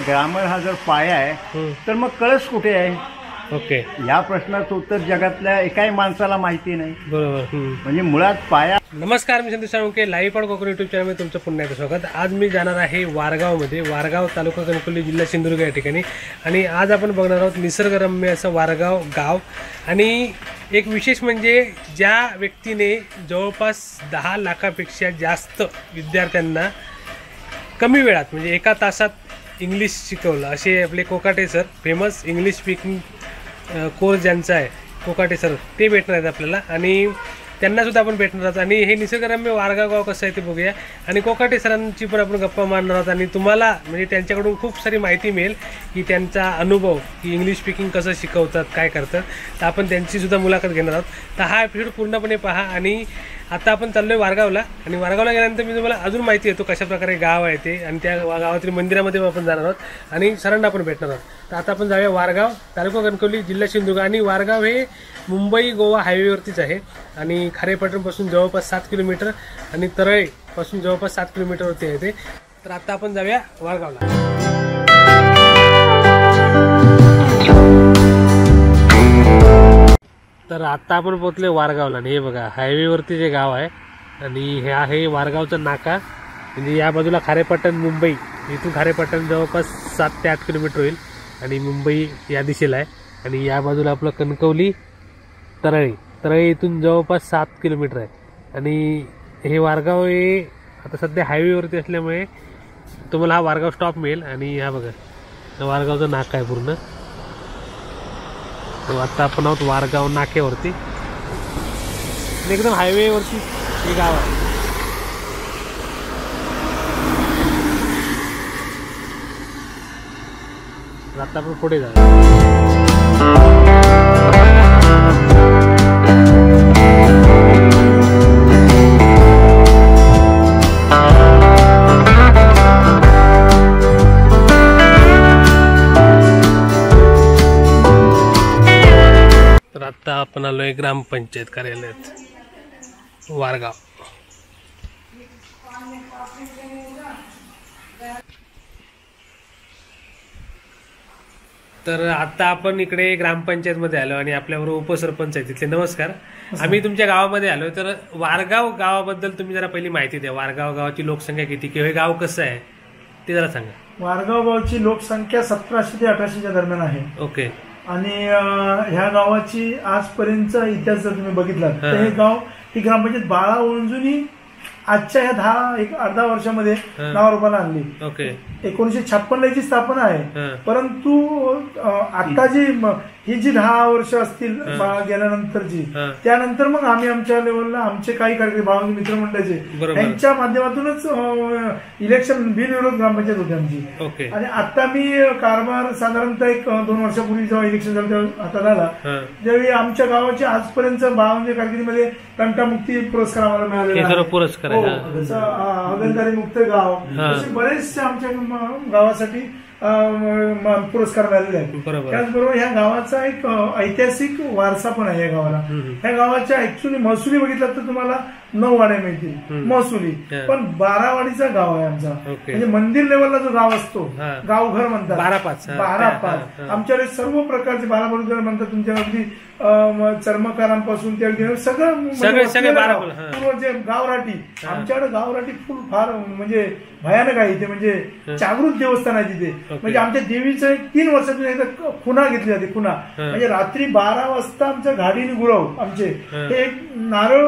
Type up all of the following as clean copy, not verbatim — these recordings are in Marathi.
ग्रामर हा जर पाया आहे तर मग कळस कुठे आहे? ओके, या प्रश्नाचं उत्तर जगातल्या एकाही माणसाला माहिती नाही. बरोबर. म्हणजे मुळात पाया. नमस्कार, मी संदेश Salunke, live pod Konkan YouTube चॅनलमध्ये तुमचं पुन्हा एकदा स्वागत. आज मी जाणार आहे वारगावमध्ये, वारगाव तालुका कणकवली, जिल्हा सिंधुदुर्ग या ठिकाणी. आणि आज आपण बघणार आहोत निसर्गरम्य असं वारगाव गाव. आणि एक विशेष म्हणजे ज्या व्यक्तीने जवळपास 10 लाखापेक्षा जास्त विद्यार्थ्यांना कमी वेळात म्हणजे एका तासात इंग्लिश शिकवलं, असे आपले Kokate sir, famous English speaking course ज्यांचा आहे कोकाटे सर, ते भेटणार आहेत आपल्याला. आणि त्यांनासुद्धा आपण भेटणार आहोत. आणि हे निसर्गरम्य वारगाव गाव कसं आहे ते बघूया. आणि कोकाटे सरांची पण आपण गप्पा मारणार आहोत. आणि तुम्हाला म्हणजे त्यांच्याकडून खूप सारी माहिती मिळेल की त्यांचा अनुभव, की इंग्लिश स्पीकिंग कसं शिकवतात, काय करतात. तर आपण त्यांचीसुद्धा मुलाखत घेणार आहोत. तर हा एपिसोड पूर्णपणे पहा. आणि आता आपण चाललो आहे वारगावला. आणि वारगावला गेल्यानंतर मी तुम्हाला अजून माहिती देतो कशाप्रकारे गाव आहे ते. आणि त्या गावातील मंदिरामध्ये आपण जाणार आहोत आणि सरांना आपण भेटणार आहोत. तर आता आपण जाऊया वारगाव, तालुका कणकवली, जिल्हा सिंधुदुर्ग. आणि वारगाव हे मुंबई गोवा हायवेवरतीच आहे. आणि खारेपाटणपासून जवळपास 7 किलोमीटर आणि तरळेपासून जवळपास 7 किलोमीटरवरती आहे ते. तर आता आपण जाऊया वारगावला. तर आता आपण पोहोचले वारगावला. आणि हे बघा, हायवेवरती जे गाव आहे आणि हे आहे वारगावचं नाका. म्हणजे या बाजूला खारेपाटण मुंबई, इथून खारेपाटण जवळपास 7 ते 8 किलोमीटर होईल. आणि मुंबई या दिशेला आहे. आणि या बाजूला आपलं कणकवली, तरळे इथून जवळपास 7 किलोमीटर आहे. आणि हे वारगाव हे आता सध्या हायवेवरती असल्यामुळे तुम्हाला हा वारगाव स्टॉप मिळेल. आणि हा बघा, वारगावचं नाका आहे पूर्ण. आता आपण आहोत वारगाव नाक्यावरती. एकदम हायवेवरती हे गाव आहे. आता आपण पुढे जाऊ. तर आता आपण आलोय ग्रामपंचायत कार्यालयात वारगाव. तर आता आपण इकडे ग्रामपंचायत मध्ये आलो आणि आपल्याबरोबर उपसरपंच आहे तिथले. नमस्कार. आम्ही तुमच्या गावामध्ये आलो. तर वारगाव गावाबद्दल तुम्ही जरा पहिली माहिती द्या. वारगाव गावाची लोकसंख्या किती, किंवा हे गाव कसं आहे ते जरा सांगा. वारगाव गावची लोकसंख्या 1700 ते 1800च्या दरम्यान आहे. ओके. आणि ह्या गावाची आजपर्यंत इतिहास जर तुम्ही बघितला तर हे गाव, ही ग्रामपंचायत बाळा ओंजूनी आजच्या ह्या एक अर्धा वर्षामध्ये नावारूपाला आणली. ओके. 1956 याची स्थापना आहे. परंतु आता जी ही जी 10 वर्ष असतील गेल्यानंतरची, त्यानंतर मग आम्ही आमच्या लेवलला आमचे काही कार्यक्रम भावंगी मित्रमंडळाचे यांच्या माध्यमातूनच इलेक्शन बिनविरोध ग्रामपंचायत होती आमची. आणि आता मी कारभार साधारणतः 1-2 वर्षापूर्वी जेव्हा इलेक्शन झालं तेव्हा हातात आला, ज्यावेळी आमच्या गावाचे आजपर्यंत भावंगी कारकिर्दीमध्ये तंटामुक्ती पुरस्कार आम्हाला मिळालेला पुरस्कार, हगलदारी मुक्त गाव, असे बरेचसे आमच्या गावासाठी पुरस्कार मिळालेले आहेत. त्याचबरोबर ह्या गावाचा एक ऐतिहासिक वारसा पण आहे. या गावाला, ह्या गावाच्या ऍक्च्युली महसुली बघितला तर तुम्हाला 9 वाड्या मिळतील महसुली, पण 12 वाडीचा गाव आहे आमचा. म्हणजे मंदिर लेवलला जो गाव असतो, गावघर म्हणतात 12-5. आमच्याकडे सर्व प्रकारचे 12 बरोबर म्हणतात. तुमच्या अगदी चर्मकारांपासून ते अगदी सगळं जे गावराटी, आमच्याकडे गावराटी फुल फार म्हणजे भयानक आहे इथे. म्हणजे जागृत देवस्थान आहे तिथे. म्हणजे आमच्या देवीचं 3 वर्षातून एकदा खुणा घेतली जाते. खुणा म्हणजे रात्री 12 वाजता आमच्या गाडीने गुरव आमचे हे एक नारळ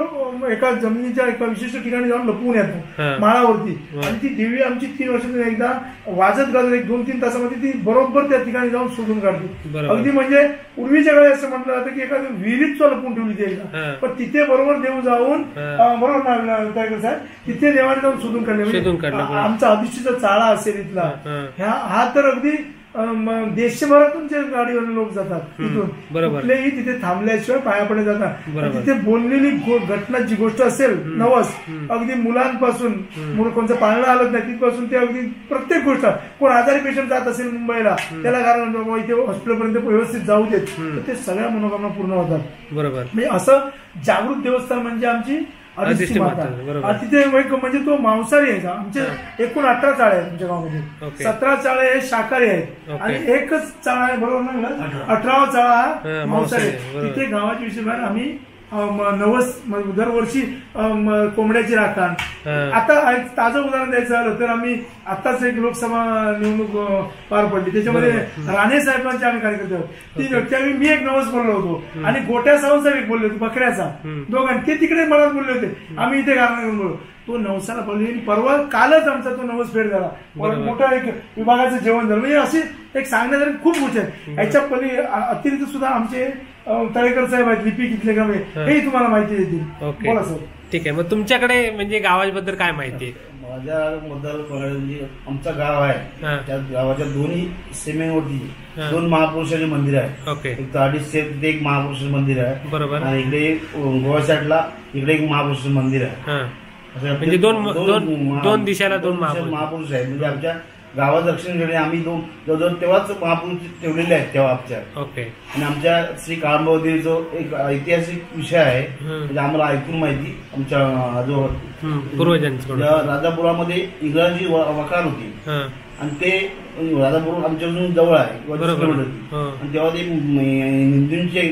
एका जमिनीच्या एका विशिष्ट ठिकाणी जाऊन लपवून येतात माळावरती. आणि ती देवी आमची 3 वर्षातून एकदा वाजत गाजत 1-2-3 तासामध्ये ती बरोबर त्या ठिकाणी जाऊन शोधून काढते. अगदी म्हणजे पूर्वीच्या काळी असं म्हटलं जातं की एखाद्या विहिरीत लपवून ठेवली ती एकदा, पण तिथे बरोबर देव जाऊन बरोबर तिथे देवाने जाऊन शोधून काढले. आमचा अधिष्ठीचा चाळा असेल इथला, हा तर अगदी देशभरातून जे गाडीवर लोक जातात तिथून, कुठलेही तिथे थांबल्याशिवाय पाया पडले जातात. तिथे बोललेली घटना जी गोष्ट असेल नवस, अगदी मुलांपासून कोणतं पाळणं आलं नाही तिथपासून ते अगदी प्रत्येक गोष्ट, कोण आजारी पेशंट जात असेल मुंबईला त्याला कारण इथे हॉस्पिटलपर्यंत व्यवस्थित जाऊ देत, तर ते सगळ्या मनोकामना पूर्ण होतात. बरोबर. म्हणजे असं जागृत देवस्थान म्हणजे आमची अडीचची माता. बरोबर. तिथे म्हणजे तो मांसाहारी आहे. आमचे एकूण 18 चाळे आहेत आमच्या गावामध्ये. 17 चाळे हे शाकाहारी आहेत आणि एकच चाळा आहे, बरोबर ना, 18वा चाळा हा मांसाहारी आहे. तिथे गावाच्या विषयी आम्ही नवस दरवर्षी कोंबड्याची राखण. आता ताजं उदाहरण द्यायचं झालं तर आम्ही आताच एक लोकसभा निवडणूक पार पडली, त्याच्यामध्ये राणे साहेबांचे आम्ही कार्यकर्ते आहोत. त्यावेळी मी एक नवस बोललो होतो आणि गोट्या सावंत एक बोलले होते, बकऱ्याचा दोघांनी. ते तिकडे मला बोलले होते, आम्ही इथे कारण बोललो. तो नवसाला पडली. परवा कालच आमचा तो नवस फेड झाला. मोठा एक विभागाचं जेवण झालं. म्हणजे असे एक सांगण्यासारखी खूप गोष्ट आहे. याच्या पली अतिरिक्त सुद्धा आमचे तळेकर साहेब आहेत, लिपिक इथले गावे, हेही तुम्हाला माहिती देतील. बोला सर. ठीक आहे, मग तुमच्याकडे म्हणजे गावाबद्दल काय माहिती आहे? माझ्या म्हणजे आमचं गाव आहे, त्या गावाच्या दोन्ही सीमेवरती 2 महापुरुषाचे मंदिर आहे. ओके. एक 250 एक महापुरुषाचं मंदिर आहे. बरोबर. आणि इकडे गोवा साईडला इकडे एक महापुरुषाचं मंदिर आहे. म्हणजे दोन दिशेला 2 महापुरुष आहेत. म्हणजे आमच्या गावात दक्षिणेकडे आम्ही जवळजवळ तेव्हाच महापुरुष ठेवलेले आहेत तेव्हा आमच्या. ओके. आणि आमच्या श्री काळंबादेवी जो एक ऐतिहासिक विषय आहे, म्हणजे आम्हाला ऐकून माहिती आमच्या जो पूर्वजांकडून राजापुरामध्ये इंग्रजी वकार होती आणि ते राजापूर आमच्यापासून जवळ आहे, आणि तेव्हा ते हिंदूंचे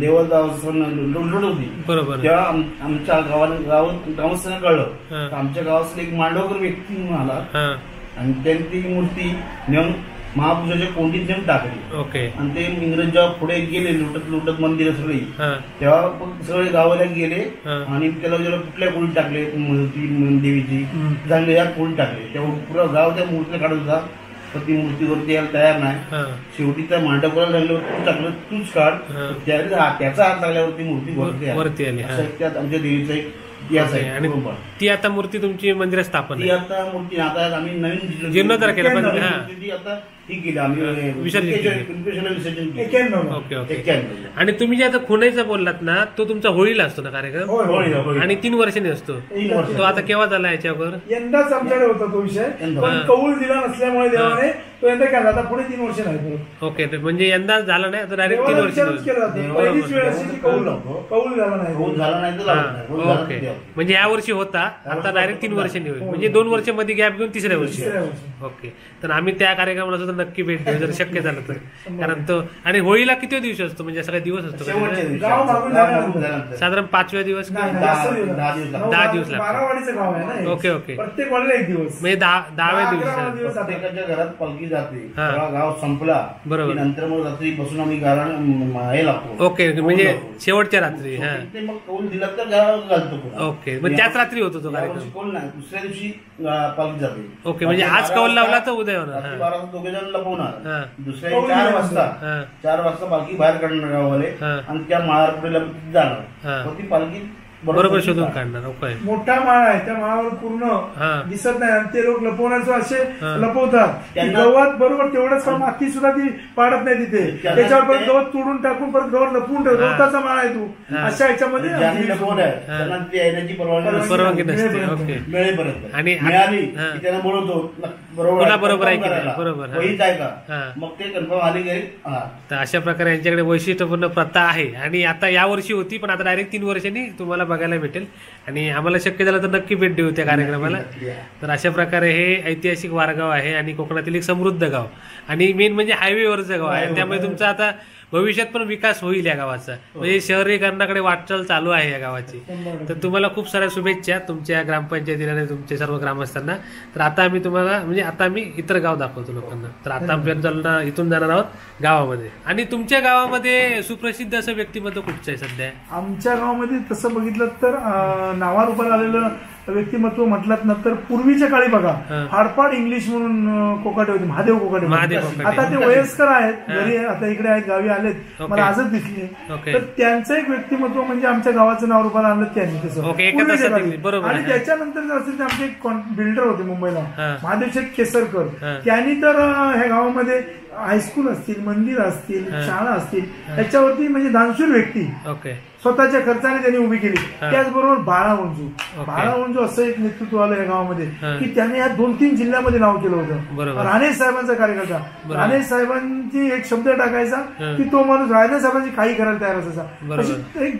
देवस्थान लुटलुट होती. बरोबर. तेव्हा आमच्या ग्रामस्थांना कळलं, आमच्या गावातला एक मांडवकर व्यक्ती म्हणून आला आणि त्यांनी ती मूर्ती नेऊन महापुरुषाच्या कोंडीत नेऊन टाकली. ओके. आणि ते इंग्रज जेव्हा पुढे गेले लुटत मंदिर सगळी, तेव्हा सगळे गावाला गेले आणि त्याला जेव्हा कुठल्या कोळीत टाकले मूर्ती देवीची चांगले या कोळीत टाकले, तेव्हा पुरा गाव त्या मूर्तीला काढत होता. पण ती मूर्तीवरती यायला तयार नाही. शेवटी त्या मांडवला लागल्यावर तू टाकलं, तूच काढ. त्याचा हात लागल्यावरती मूर्ती वरती आली. त्यात आमच्या देवीचा एक इतिहास आहे. आणि ती आता मूर्ती तुमची मंदिरात स्थापन ती आता मूर्ती आता आम्ही नवीन जीर्णोद्धार केला पण ती आता ही केली आम्ही विसर्जन केलं. Okay okay. आणि तुम्ही जे आता खुणाईचा बोललात ना, तो तुमचा होळीला असतो ना कार्यक्रम, आणि 3 वर्षांनी असतो. तो आता केव्हा झाला याच्यावर? यंदाच आमच्याकडे होता तो विषय, पण कौल दिला नसल्यामुळे देवाने तो यंदा केला. आता पुढे 3 वर्ष नाही. ओके. म्हणजे यंदा झाला नाही, आता डायरेक्ट 3 वर्ष पहिलीच वेळ अशी कौल झाला नाही. ओके. म्हणजे या वर्षी होता, आता डायरेक्ट 3 वर्षांनी होईल. म्हणजे 2 वर्ष मध्ये गॅप घेऊन 3ऱ्या वर्षी. ओके. तर आम्ही त्या कार्यक्रमाला सुद्धा नक्की भेट देऊ जर शक्य झालं तर. कारण तो आणि होळीला किती दिवस असतो, म्हणजे सगळे दिवस असतो साधारण 5व्या दिवस 10 दिवस लागतात. Okay okay. प्रत्येक वाडीला 1 दिवस, म्हणजे 10व्या दिवशी प्रत्येकाच्या घरात पालखी जाते. गाव संपला बरोबर, नंतर मग रात्री बसून आम्ही गारण हे लागतो. ओके. म्हणजे शेवटच्या रात्री मग कौल दिला तर गावात घालतो. ओके. मग त्याच रात्री होतो तो कार्यक्रम. कौल नाही, दुसऱ्या दिवशी पालखी जाते. ओके. म्हणजे आज कौल लावला तर उद्या होणार. 12 दोघे जण लपवणार. दुसऱ्या 4 वाजता पालखी बाहेर काढणार गावाले आणि त्या माळापुढे जाणार. ती पालखी बरोबर शोधून काढणार. ओके. मोठा माळ आहे, त्या माळावर पूर्ण दिसत नाही आणि ते लोक लपवण्याचं असे लपवतात. गवत बरोबर तेवढंच काम, माती सुद्धा ती पाडत नाही तिथे. त्याच्यावर परत गवत तोडून टाकून परत गवत लपवून ठेव. गवताचा माळ आहे तू, अशा ह्याच्यामध्ये येण्याची परवानगी नसते. ओके. मिळेपर्यंत आणि मिळाली त्यांना बोलवतो बरोबर आहे की बरोबर मग ते कन्फर्म आले गेले. तर अशा प्रकारे यांच्याकडे वैशिष्ट्यपूर्ण प्रथा आहे. आणि आता या वर्षी होती, पण आता डायरेक्ट 3 वर्षांनी तुम्हाला बघायला भेटेल. आणि आम्हाला शक्य झालं तर नक्की भेट देऊ त्या कार्यक्रमाला. तर अशा प्रकारे हे ऐतिहासिक वारगाव आहे आणि कोकणातील एक समृद्ध गाव आणि मेन म्हणजे हायवेवरचं गाव आहे. त्यामुळे तुमचा आता भविष्यात पण विकास होईल या गावाचा. म्हणजे शहरीकरणाकडे वाटचाल चालू आहे या गावाची. तर तुम्हाला खूप साऱ्या शुभेच्छा तुमच्या ग्रामपंचायतीला आणि तुमच्या सर्व ग्रामस्थांना. तर आता आम्ही तुम्हाला म्हणजे आता आम्ही इतर गाव दाखवतो लोकांना. तर आता आमच्या इथून जाणार आहोत गावामध्ये. आणि तुमच्या गावामध्ये सुप्रसिद्ध असं व्यक्तिमत्व कुठचं आहे सध्या? आमच्या गावामध्ये तसं बघितलं तर नावारूपाला आलेलं व्यक्तिमत्व म्हटलं ना तर पूर्वीच्या काळी बघा हाडपाड इंग्लिश म्हणून कोकाटे होते, महादेव कोकाटे. आता ते वयस्कर आहेत, घरी आता इकडे आहेत, गावी आलेत, मला आजच दिसले. तर त्यांचं एक व्यक्तिमत्व म्हणजे आमच्या गावाचं नाव रूपाला आणलं त्यांनी तसं. आणि त्याच्यानंतर जर असेल तर आमचे एक बिल्डर होते मुंबईला, महादेव शेठ केसरकर. त्यांनी तर ह्या गावामध्ये हायस्कूल असतील, मंदिर असतील, शाळा असतील, याच्यावरती म्हणजे दानशूर व्यक्ती ओके स्वतःच्या खर्चाने त्यांनी उभी केली. हा. त्याचबरोबर बाळा मंजू, ओके. बाळा मंजू असं एक नेतृत्व आलं या गावामध्ये हा. की त्याने या 2-3 जिल्ह्यामध्ये नाव केलं होतं. बरोबर. राणे साहेबांचा कार्यकर्ता, बरोबर. राणे साहेबांची एक शब्द टाकायचा हा. की तो माणूस राणे साहेबांची काही करायला तयार असायचा. बरोबर. अशी एक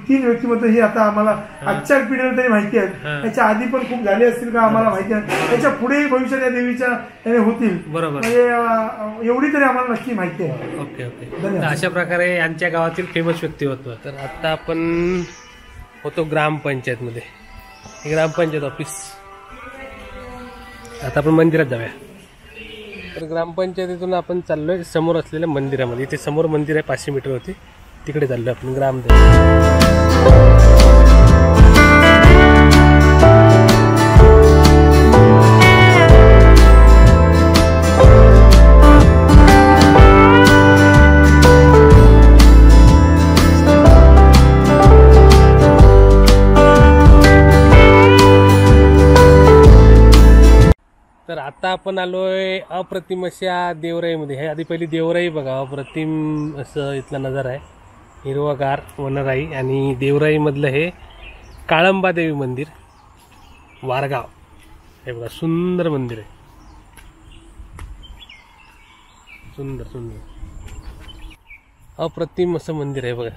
3 व्यक्तिमत्व ही आता आम्हाला आजच्या पिढीला तरी माहिती आहेत. हा. त्याच्या आधी पण खूप झाले असतील का आम्हाला माहिती आहे. त्याच्या पुढे भविष्यात या देवीच्या याने होतील. बरोबर. म्हणजे एवढी तरी आम्हाला नक्की माहिती आहे. Okay okay. धन्यवाद. तर अशा प्रकारे यांच्या गावातील फेमस व्यक्तिमत्व. तर आता आपण होतो ग्रामपंचायतमध्ये. हे ग्रामपंचायत ऑफिस. आता आपण मंदिरात जाऊया. तर ग्रामपंचायतीतून आपण चाललोय समोर असलेल्या मंदिरामध्ये. इथे समोर मंदिर आहे 500 मीटरवरती. तिकडे चाललोय आपण ग्रामदेव. तर आता आपण आलोय अप्रतिम अशा देवराईमध्ये. हे आधी पहिली देवराई बघा. अप्रतिम असं इथला नजारा आहे. हिरवागार वनराई आणि देवराईमधलं हे काळंबा देवी मंदिर वारगाव. हे बघा सुंदर मंदिर आहे. सुंदर सुंदर अप्रतिम असं मंदिर आहे बघा.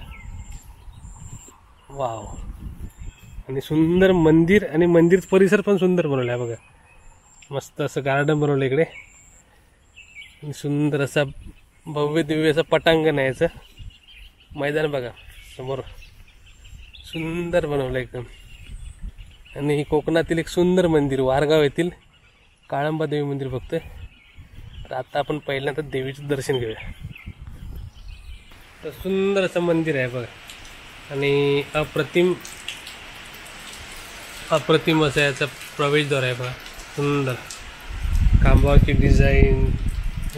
वाव. आणि सुंदर मंदिर आणि मंदिर परिसर पण सुंदर बनवला आहे बघा. मस्त असं गार्डन बनवलं इकडे. सुंदर असा भव्य दिव्य असं पटांगण आहे. याचं मैदान बघा समोर. सुंदर बनवलं एकदम. आणि कोकणातील एक सुंदर मंदिर वारगाव येथील काळंबा देवी मंदिर बघतोय. तर आता आपण पहिल्यांदा देवीचं दर्शन घेऊया. तर सुंदर असं मंदिर आहे बघा. आणि अप्रतिम असं याचा प्रवेशद्वार आहे बघा. सुंदर खांबाची डिझाईन.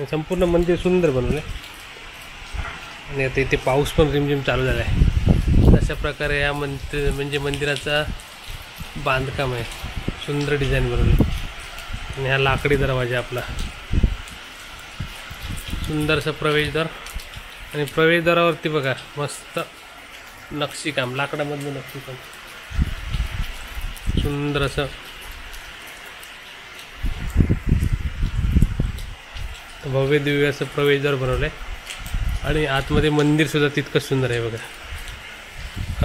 संपूर्ण मंदिर सुंदर बनवलं आहे. आणि आता इथे पाऊस पण रिमझिम चालू झाला आहे. अशा प्रकारे या मंदिराचा बांधकाम आहे. सुंदर डिझाईन बनवलं. आणि हा लाकडी दरवाजा आपला. सुंदरसं प्रवेशद्वार. आणि प्रवेशद्वारावरती बघा मस्त नक्षीकाम, लाकडामधलं नक्षीकाम. सुंदर असं भव्य दिव्य असं प्रवेशद्वार बनवलं आहे. आणि आतमध्ये मंदिर सुद्धा तितकंच सुंदर आहे बघा.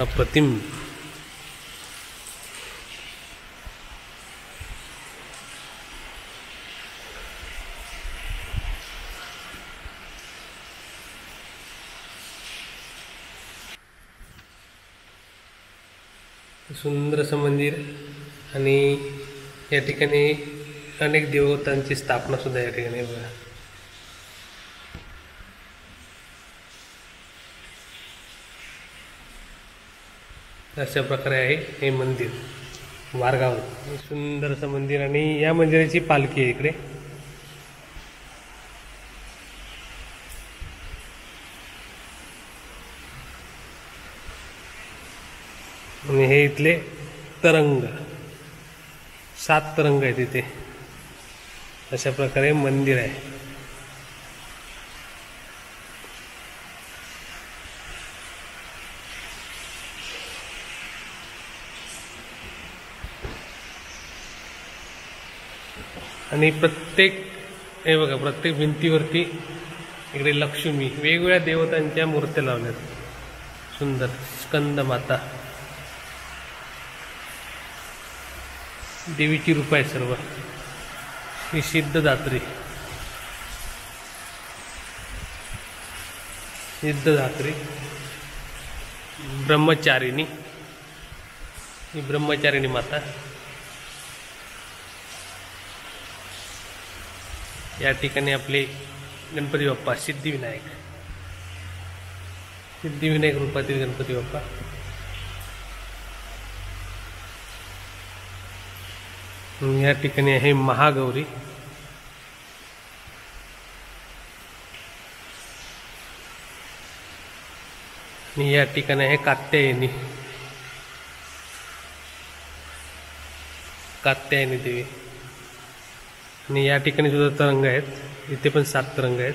अप्रतिम. सुंदर असं मंदिर. आणि या ठिकाणी अनेक देवतांची स्थापना सुद्धा या ठिकाणी बघा. अशा प्रकारे आहे हे मंदिर वारगाव. सुंदर असं मंदिर. आणि या मंदिराची पालखी आहे इकडे. आणि हे इथले तरंग 7 तरंग आहेत इथे. अशा प्रकारे मंदिर आहे. आणि हे बघा प्रत्येक भिंतीवरती इकडे लक्ष्मी वेगवेगळ्या देवतांच्या मूर्त्या लावल्यात. सुंदर. स्कंद माता देवीची रूप आहे सर्व. ही सिद्धदात्री ब्रह्मचारिणी. ही ब्रह्मचारिणी माता. या ठिकाणी आपले गणपती बाप्पा सिद्धिविनायक रूपातील गणपती बाप्पा. या ठिकाणी आहे महागौरी. आणि या ठिकाणी आहे कात्यायनी देवी. आणि या ठिकाणी सुद्धा तरंग आहेत, इथे पण 7 तरंग आहेत.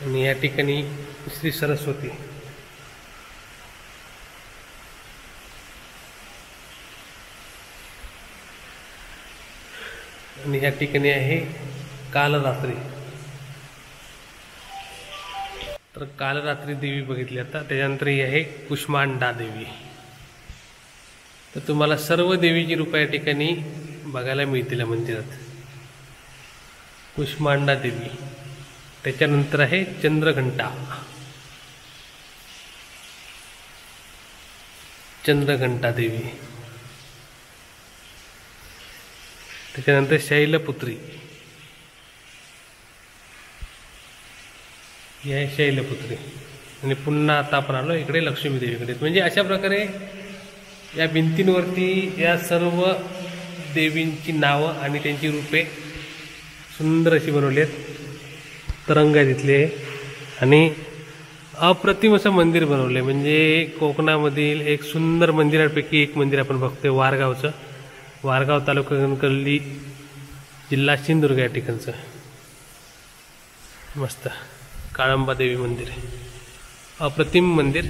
आणि या ठिकाणी श्री सरस्वती. आणि या ठिकाणी आहे कालरात्री. तर कालरात्री देवी बघितली आता. त्याच्यानंतर ही आहे कुष्मांडा देवी. तर तुम्हाला सर्व देवीची रूपं या ठिकाणी बघायला मिळतील मंदिरात. कुष्मांडा देवी. त्याच्यानंतर आहे चंद्रघंटा. चंद्रघंटा देवी. त्याच्यानंतर शैलपुत्री. ही आहे शैलपुत्री. आणि पुन्हा आता आपण आलो इकडे लक्ष्मी देवीकडे. म्हणजे अशा प्रकारे या भिंतींवरती या सर्व देवींची नावं आणि त्यांची रूपे सुंदर अशी बनवली आहेत. तरंग आहे तिथले. आणि अप्रतिम असं मंदिर बनवलं. म्हणजे कोकणामधील एक सुंदर मंदिरांपैकी एक मंदिर आपण बघतोय वारगावचं. वारगाव तालुका कणकवली जिल्हा सिंधुदुर्ग या ठिकाणचं मस्त काळंबा देवी मंदिर आहे. अप्रतिम मंदिर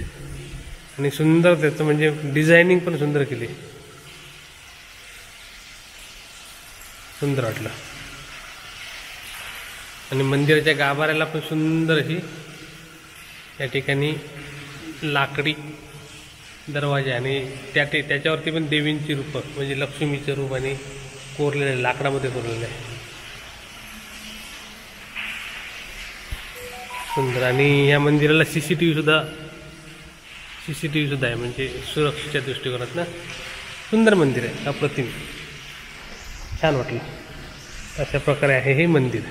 आणि सुंदर त्याचं म्हणजे डिझायनिंग पण सुंदर केली. सुंदर वाटलं. आणि मंदिराच्या गाभाऱ्याला पण सुंदर अशी या ठिकाणी लाकडी दरवाजा आणि त्याच्यावरती पण देवींची रूपं म्हणजे लक्ष्मीचं रूप आणि कोरलेलं लाकडामध्ये कोरलेलं आहे. सुंदर. आणि या मंदिराला CCTV सुद्धा आहे म्हणजे सुरक्षेच्या दृष्टिकोनात ना. सुंदर मंदिर आहे. अप्रतिम छान वाटलं. अशा प्रकारे आहे हे मंदिर.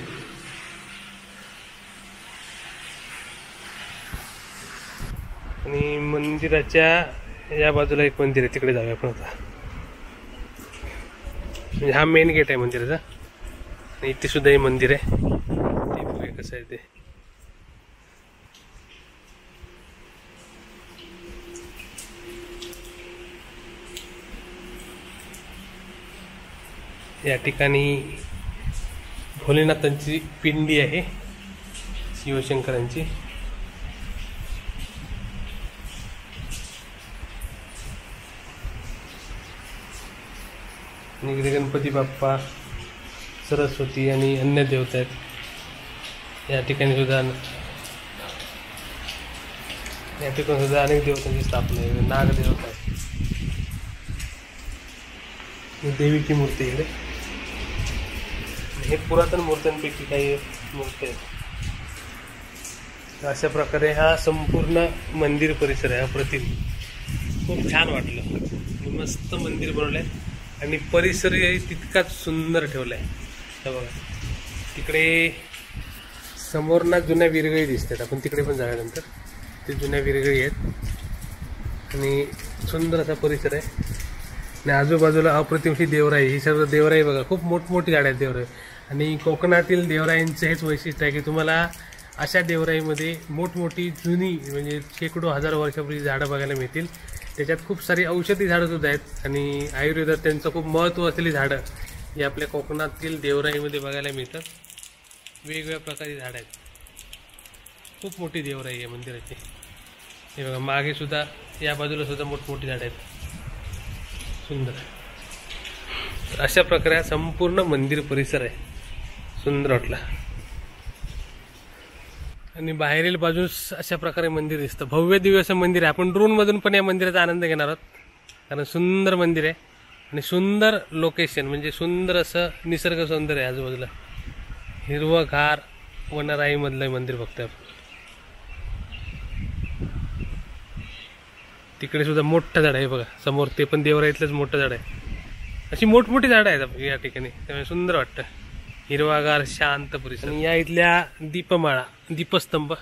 आणि मंदिराच्या या बाजूला एक मंदिर आहे, तिकडे जाऊया आपण आता. म्हणजे हा मेन गेट आहे मंदिराचा. आणि इथे सुद्धा हे मंदिर आहे. ते बघूया कसं आहे ते. या ठिकाणी भोलेनाथांची पिंडी आहे, शिवशंकरांची. आणि इकडे गणपती बाप्पा, सरस्वती आणि अन्य देवता आहेत. या ठिकाणी सुद्धा अनेक देवतांची स्थापना आहे. नागदेवता आहे, देवीची मूर्ती इकडे. हे पुरातन मूर्त्यांपैकी काही मूर्ती आहेत. अशा प्रकारे हा संपूर्ण मंदिर परिसर आहे. अप्रतिम, खूप छान वाटलं. मस्त मंदिर बनवलं आहे आणि परिसरही तितकाच सुंदर ठेवला आहे. बघा तिकडे समोरना जुन्या विरगळी दिसतात. आपण तिकडे पण जाऊया नंतर. ते जुन्या विरगळी आहेत आणि सुंदर असा परिसर आहे. आणि आजूबाजूला अप्रतिम ही देवराई. ही सर्व देवराई बघा, खूप मोठमोठी झाडं आहेत देवराई. आणि कोकणातील देवराईंचं हेच वैशिष्ट्य आहे की तुम्हाला अशा देवराईमध्ये मोठमोठी जुनी म्हणजे शेकडो हजारो वर्षापूर्वी झाडं बघायला मिळतील. त्याच्यात खूप सारी औषधी झाडं सुद्धा आहेत आणि आयुर्वेदात त्यांचं खूप महत्त्व असलेली झाडं ही आपल्या कोकणातील देवराईमध्ये बघायला मिळतात. वेगवेगळ्या प्रकारची झाडं आहेत. खूप मोठी देवराई आहे मंदिराची. हे बघा मागे सुद्धा या बाजूला सुद्धा मोठमोठी झाडं आहेत. सुंदर. अशा प्रकारे संपूर्ण मंदिर परिसर आहे. सुंदर वाटला. आणि बाहेरील बाजूस अशा प्रकारे मंदिर दिसतं. भव्य दिव्य असं मंदिर आहे. आपण ड्रोनमधून पण या मंदिराचा आनंद घेणार आहोत कारण सुंदर मंदिर आहे आणि सुंदर लोकेशन म्हणजे सुंदर असं निसर्ग सौंदर्य आहे. आजूबाजूला हिरवंगार वनराईमधलं मंदिर बघतोय आपण. तिकडे सुद्धा मोठं झाड आहे बघा समोर. ते पण देवराईतलंच मोठं झाड आहे. अशी मोठमोठी झाडं आहेत या ठिकाणी. त्यामुळे सुंदर वाटतं. हिरवागार शांत परिसर. आणि या इथल्या दीपमाळा, दीपस्तंभ,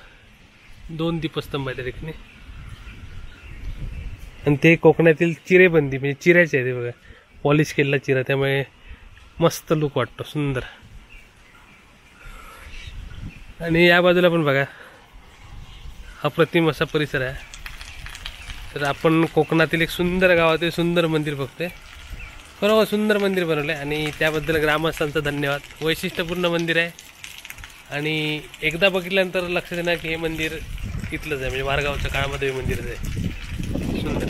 2 दीपस्तंभ आहेत त्या ठिकाणी. आणि ते कोकणातील चिरेबंदी म्हणजे चिऱ्याचे आहे ते बघा. पॉलिश केलेला चिरा, त्यामुळे मस्त लुक वाटतो. सुंदर. आणि या बाजूला पण बघा अप्रतिम असा परिसर आहे. तर आपण कोकणातील एक सुंदर गावातील सुंदर मंदिर बघतोय. बरोबर सुंदर मंदिर बनवलं आहे आणि त्याबद्दल ग्रामस्थांचं धन्यवाद. वैशिष्ट्यपूर्ण मंदिर आहे आणि एकदा बघितल्यानंतर लक्षात येणार की हे मंदिर इथलंच आहे, म्हणजे वारगावच्या काळामध्ये हे मंदिरच आहे. सुंदर.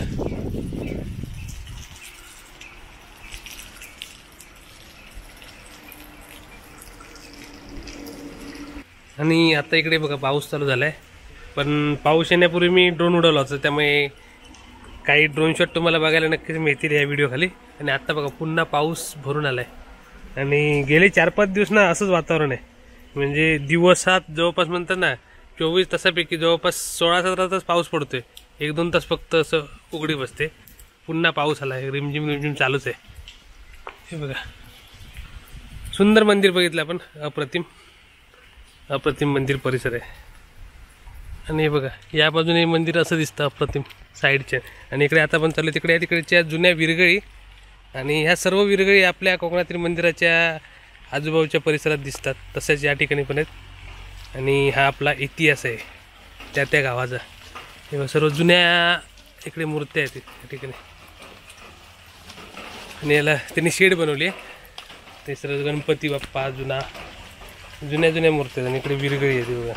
आणि आता इकडे बघा पाऊस चालू झाला आहे, पण पाऊस येण्यापूर्वी मी ड्रोन उडवला होता, त्यामुळे काही ड्रोन शॉट तुम्हाला बघायला नक्कीच मिळतील या व्हिडिओ खाली. आणि आता बघा पुन्हा पाऊस भरून आला आहे आणि गेले 4-5 दिवस ना असंच वातावरण आहे. म्हणजे दिवसात जवळपास म्हणतात ना 24 तासापैकी जवळपास 16-17 तास पाऊस पडतोय, 1-2 तास फक्त असं उघडी बसते. पुन्हा पाऊस आला आहे, रिमझिम रिमझिम चालूच आहे. हे बघा सुंदर मंदिर बघितलं आपण, अप्रतिम मंदिर परिसर आहे. आणि हे बघा या बाजूने मंदिर असं दिसतं अप्रतिम साईडच्या. आणि इकडे आता पण चाललं तिकडे तिकडच्या जुन्या विरगळी, आणि ह्या सर्व विरगळी आपल्या कोकणातील मंदिराच्या आजूबाजूच्या परिसरात दिसतात, तसेच या ठिकाणी पण आहेत. आणि हा आपला इतिहास आहे त्या गावाचा. हे सर्व जुन्या इकडे मूर्त्या आहेत या ठिकाणी. आणि याला त्यांनी शेड बनवली आहे, ते सर्व गणपती बाप्पा जुन्या मूर्त्या. आणि इकडे विरगळी आहे बघा,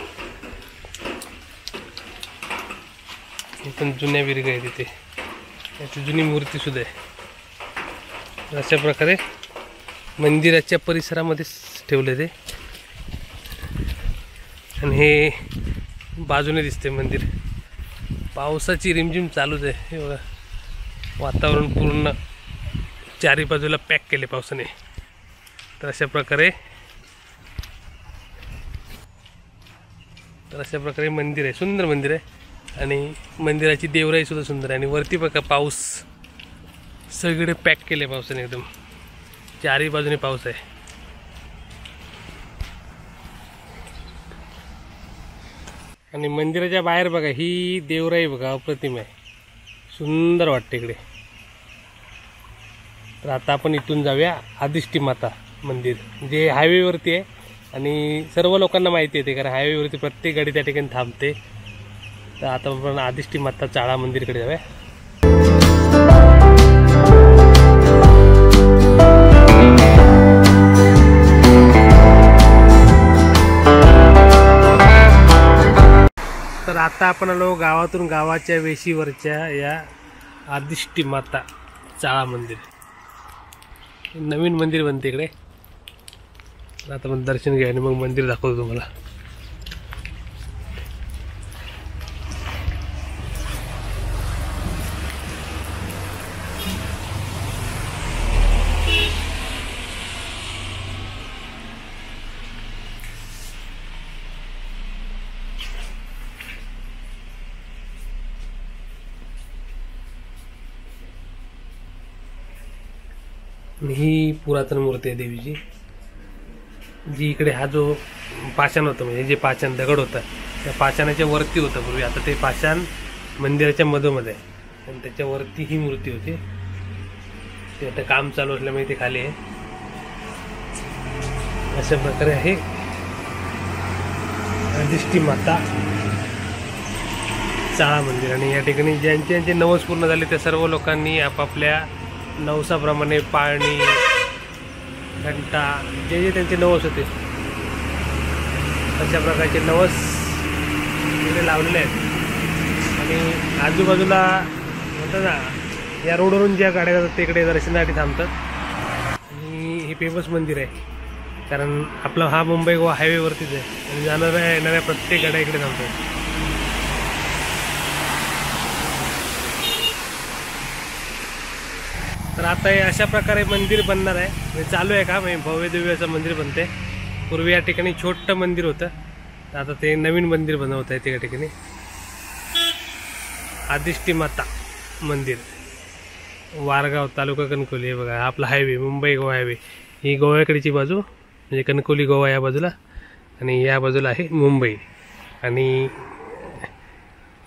पण जुन्या विरगळी आहे तिथे, याची जुनी मूर्ती सुद्धा आहे. अशा प्रकारे मंदिराच्या परिसरामध्येच ठेवले ते. आणि हे बाजूने दिसते मंदिर. पावसाची रिमझिम चालूच आहे. हे बघा वातावरण पूर्ण चारी बाजूला पॅक केले पावसाने. तर अशा प्रकारे मंदिर आहे, सुंदर मंदिर आहे. आणि मंदिराची देवराई सुद्धा सुंदर आहे. आणि वरती बघा पाऊस सगळे पॅक केले पावसाने, एकदम चारही बाजूने पाऊस आहे. आणि मंदिराच्या बाहेर बघा ही देवराई बघा अप्रतिम आहे, सुंदर वाटते इकडे. तर आता आपण इथून जाऊया आदिष्टी माता मंदिर, जे हायवेवरती आहे आणि सर्व लोकांना माहिती आहे ते, कारण हायवेवरती प्रत्येक गाडी त्या ठिकाणी थांबते. तर आता आपण आदिष्टी माता चाळा मंदिरकडे जाऊया. तर आता आपण आलो गावातून गावाच्या वेशीवरच्या या आदिष्टी माता चाळा मंदिर. नवीन मंदिर बनते इकडे. आता आपण दर्शन घ्या आणि मग मंदिर दाखवतो तुम्हाला. ही पुरातन मूर्ती आहे देवीची, जी इकडे हा जो पाषाण होतं, म्हणजे जे पाषाण दगड होता त्या पाषाणाच्या वरती होतं पूर्वी. आता ते पाषाण मंदिराच्या मधोमध्ये आहे आणि त्याच्यावरती ही मूर्ती होती. ते आता काम चालू असल्यामुळे ते खाली आहे. अशा प्रकारे आहे आदिष्टी माता चाळा मंदिर. आणि या ठिकाणी ज्यांचे नवस पूर्ण झाले त्या सर्व लोकांनी आपापल्या नवसाप्रमाणे पाळणी, घंटा, जे त्यांचे नवस होते अशा प्रकारचे नवस इकडे लावलेले आहेत. आणि आजूबाजूला म्हणतात ना या रोडवरून ज्या गाड्या जातात तिकडे दर्शनासाठी थांबतात. आणि हे फेमस मंदिर आहे, कारण आपला हा मुंबई गोवा हायवेवरतीच आहे आणि जाणाऱ्या येणाऱ्या प्रत्येक गाड्या इकडे थांबतात. तर आता हे अशा प्रकारे मंदिर बनणार आहे, म्हणजे चालू आहे का, म्हणजे भव्य दिव्य असं मंदिर बनते. पूर्वी या ठिकाणी छोटं मंदिर होतं, आता ते नवीन मंदिर बनवत आहे त्या ठिकाणी. आदिष्टी माता मंदिर, वारगाव, तालुका कणकवली. हे बघा आपला हायवे, मुंबई गोवा हायवे. ही गोव्याकडची बाजू म्हणजे कणकवली गोवा या बाजूला, आणि या बाजूला आहे मुंबई. आणि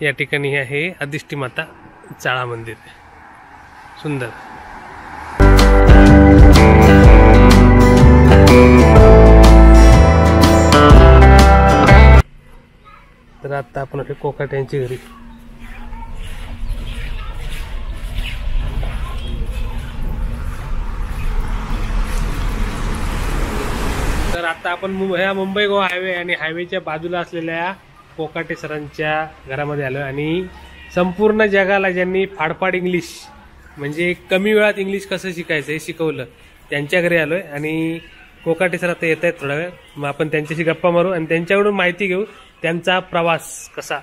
या ठिकाणी आहे आदिष्टी माता चाळा मंदिर, सुंदर. तर आता आपण कोकाट्यांची घरी. तर आता आपण ह्या मुंबई गोवा हायवे आणि हायवेच्या बाजूला असलेल्या कोकाटे सरांच्या घरामध्ये आलो आणि संपूर्ण जगाला ज्यांनी फाडफाड इंग्लिश म्हणजे कमी वेळात इंग्लिश कसं शिकायचं हे शिकवलं त्यांच्या घरी आलोय आणि कोकाटे सर आता येत आहेत थोडा वेळ, मग आपण त्यांच्याशी गप्पा मारू आणि त्यांच्याकडून माहिती घेऊ त्यांचा प्रवास कसा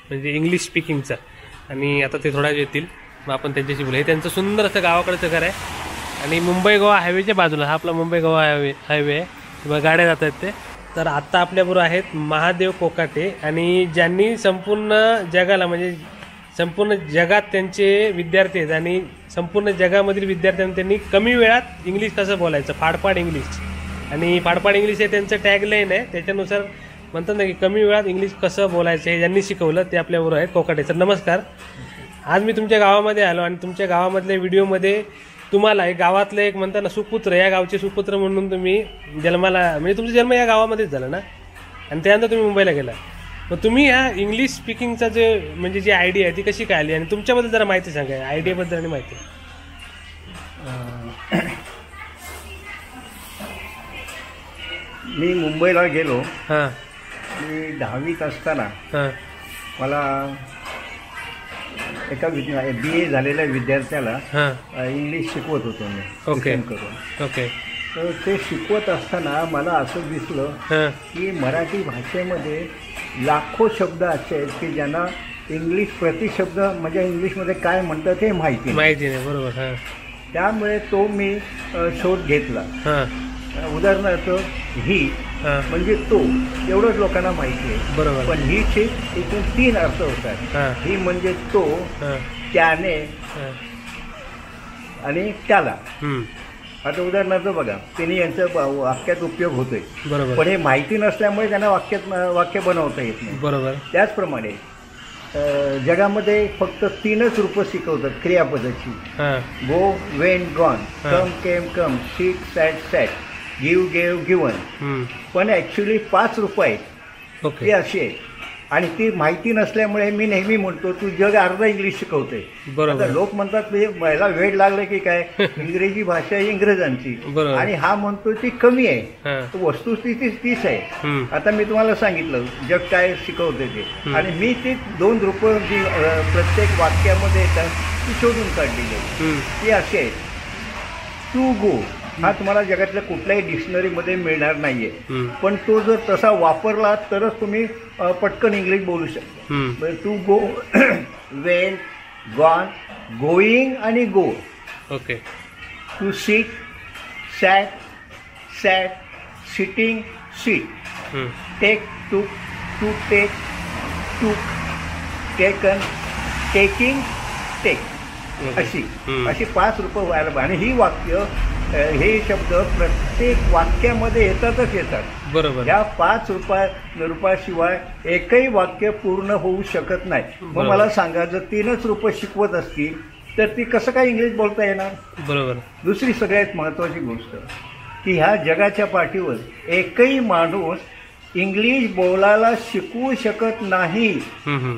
म्हणजे इंग्लिश स्पीकिंगचा. आणि आता ते थोडा वेळ येतील, मग आपण त्यांच्याशी बोलू. हे त्यांचं सुंदर असं गावाकडचं घर आहे आणि मुंबई गोवा हायवेच्या बाजूला हा आपला मुंबई गोवा हायवे आहे, किंवा गाड्या जात आहेत ते. तर आत्ता आपल्याबरोबर आहेत महादेव कोकाटे आणि ज्यांनी संपूर्ण जगाला म्हणजे संपूर्ण जगात त्यांचे विद्यार्थी आहेत आणि संपूर्ण जगामधील विद्यार्थ्यांना त्यांनी कमी वेळात इंग्लिश कसं बोलायचं फाडफाड इंग्लिश आणि फाडफाड इंग्लिश हे त्यांचं टॅगलाईन आहे. त्याच्यानुसार म्हणतात ना की कमी वेळात इंग्लिश कसं बोलायचं हे ज्यांनी शिकवलं ते आपल्याबरोबर आहेत. कोकाटे सर नमस्कार. आज मी तुमच्या गावामध्ये आलो आणि तुमच्या गावामधल्या व्हिडिओमध्ये तुम्हाला एक गावातलं एक म्हणतात ना सुपुत्र, या गावचे सुपुत्र म्हणून तुम्ही जन्माला म्हणजे तुमचा जन्म या गावामध्येच झाला ना आणि त्यानंतर तुम्ही मुंबईला गेला. मग तुम्ही ह्या इंग्लिश स्पीकिंगचा जे म्हणजे जी आयडिया आहे ती कशी काय आली आणि तुमच्याबद्दल जरा माहिती सांगा, आयडियाबद्दल आणि माहिती. मी मुंबईला गेलो. हां मी 10वीत असताना हां मला एका BA झालेल्या विद्यार्थ्याला हां इंग्लिश शिकवत होतो मी ओके. ट्युशन करून. ओके. तर ते शिकवत असताना मला असं दिसलं हां की मराठी भाषेमध्ये लाखो शब्द असे आहेत की ज्यांना इंग्लिश प्रतिशब्द म्हणजे इंग्लिशमध्ये काय म्हणतात हे माहिती नाही. बरोबर. हां त्यामुळे तो मी शोध घेतला. हां उदाहरणार्थ ही हां म्हणजे तो एवढंच लोकांना माहिती आहे, बरोबर. पण हीचे एकूण 3 अर्थ होतात. हां ही म्हणजे तो, हां त्याने हां आणि त्याला. हम्म. आता उदाहरणार्थ बघा, त्यांनी यांचा वाक्यात उपयोग होतोय, बरोबर. पण हे माहिती नसल्यामुळे त्यांना वाक्य बनवता येत नाही. बरोबर. त्याचप्रमाणे जगामध्ये फक्त 3च रूपं शिकवतात क्रियापदाची. हां गो, वेन, गॉन, हां. कम, केम, कम, सीट, सॅट, सॅट, गिव, गेव, गिवन. हम्म. पण ॲक्च्युली 5 रूपं आहेत, ती ओके. अशी आहेत आणि ती माहिती नसल्यामुळे मी नेहमी म्हणतो तू जग अर्ध इंग्लिश शिकवते. बरोबर. आता लोक म्हणतात मला वेळ लागलं की काय इंग्रजी भाषा ही इंग्रजांची बरोबर. आणि हा म्हणतो ती कमी आहे. हां तर वस्तुस्थिती तीच आहे. हम्म. आता मी तुम्हाला सांगितलं जग काय शिकवते ते, हम्म. आणि मी ती 2 रूपं जी प्रत्येक वाक्यामध्ये येतात ती शोधून काढलेली आहे. हम्म. ती अशी आहे, टू गो हा तुम्हाला जगातल्या कुठल्याही डिक्शनरीमध्ये मिळणार नाहीये, हम्म. पण तो जर तसा वापरला तरच तुम्ही पटकन इंग्लिश बोलू शकता. Hmm. To go, went, gone, going आणि go. Okay. To sit, sat, sat, sitting, sit, hmm. Take, took, to take, took, taken, taking, take. Okay. Hmm. अशी 5 रूपं व्हायला पाहिजे. आणि ही वाक्य हे शब्द प्रत्येक वाक्यामध्ये येतातच येतात. बरोबर. या 5 रूपाशिवाय एकही वाक्य पूर्ण होऊ शकत नाही. मग बरोबर. मला सांगा, जर 3च रूपं शिकवत असतील तर ती कसं काय इंग्लिश बोलता येणार? बरोबर. दुसरी सगळ्यात महत्त्वाची गोष्ट की ह्या जगाच्या पाठीवर एकही माणूस इंग्लिश बोलायला शिकवू शकत नाही. हम्म. हम्म.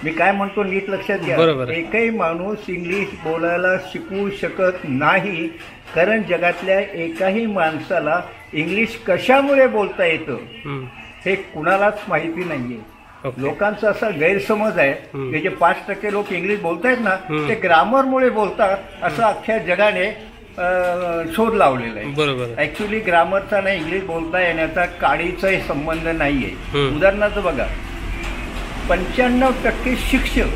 मी काय म्हणतो नीट लक्षात घ्या. बरोबर. एकही माणूस इंग्लिश बोलायला शिकवू शकत नाही, कारण जगातल्या एकाही माणसाला इंग्लिश कशामुळे बोलता येतं हम्म. हे कुणालाच माहिती नाहीये. ओके. लोकांचा असा गैरसमज आहे हम्म. की जे 5% लोक इंग्लिश बोलतायत ना हम्म. ते ग्रामरमुळे बोलतात असं अख्ख्या जगाने शोध लावलेला आहे. बरोबर. ऍक्च्युली ग्रामरचा नाही इंग्लिश बोलता येण्याचा काडीचाही संबंध नाहीये. हम्म. उदाहरणार्थ बघा, 95% शिक्षक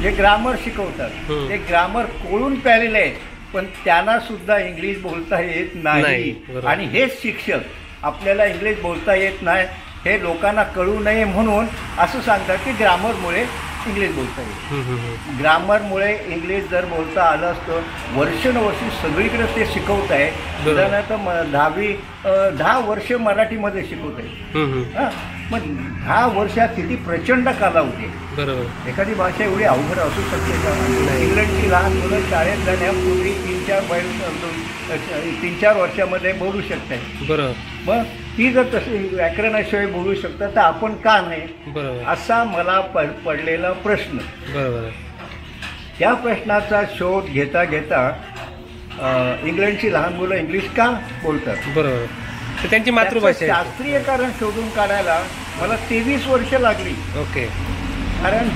जे ग्रामर शिकवतात हम्म. ते ग्रामर कोळून प्यालेले आहेत, पण त्यांना सुद्धा इंग्लिश बोलता येत नाही. नाही. बरोबर. आणि हेच शिक्षक आपल्याला इंग्लिश बोलता येत नाही हे लोकांना कळू नये म्हणून असं सांगतात की ग्रामरमुळे इंग्लिश बोलता येईल. हम्म. हम्म. ग्रामरमुळे इंग्लिश जर बोलता आलं असतं, वर्षानुवर्षी सगळीकडे ते शिकवत आहे. बरोबर. उदाहरणार्थ 10 वर्ष मराठीमध्ये शिकवत आहे. हम्म. हम्म. हां, मग 10 वर्षात किती प्रचंड कालावधी आहे. बरोबर. एखादी भाषा एवढी अवघड असू शकते का? इंग्लंडची लहान मुलं शाळेत जाण्यापूर्वी 3-4 वर्षामध्ये बोलू शकतात. बरोबर. मग ती जर तशी व्याकरणाशिवाय बोलू शकतात तर आपण का नाही? बरोबर. असा मला पडलेला प्रश्न. बरोबर. त्या प्रश्नाचा शोध घेता घेता इंग्लंडची लहान मुलं इंग्लिश का बोलतात? बरोबर. तर त्यांची मातृभाषा त्याचं आहे. शास्त्रीय कारण शोधून काढायला मला 23 वर्ष लागली. ओके. कारण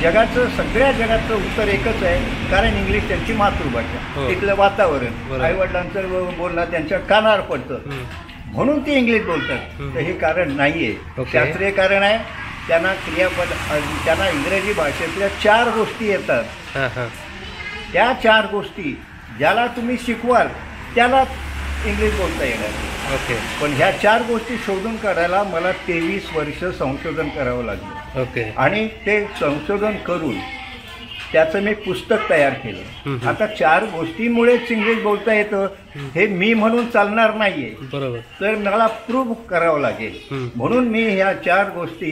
सगळ्या जगाचं उत्तर एकच आहे, कारण इंग्लिश त्यांची मातृभाषा. हो. तिथलं वातावरण, बरोबर. आईवडिलांचं बोलणं त्यांच्या कानावर पडतं, म्हणून ते इंग्लिश बोलतात. तर हे कारण नाहीये. ओके. शास्त्रीय कारण आहे. त्यांना त्यांना इंग्रजी भाषेतल्या 4 गोष्टी येतात. हां हां. त्या 4 गोष्टी ज्याला तुम्ही शिकवाल त्याला इंग्लिश बोलता येणार. ओके. पण ह्या 4 गोष्टी शोधून काढायला मला 23 वर्ष संशोधन करावं लागलं. ओके. आणि ते संशोधन करून त्याचं मी पुस्तक तयार केलं. आता 4 गोष्टीमुळेच इंग्लिश बोलता येतं हे मी म्हणून चालणार नाहीये. बरोबर. तर मला प्रूव्ह करावं लागेल. म्हणून मी ह्या 4 गोष्टी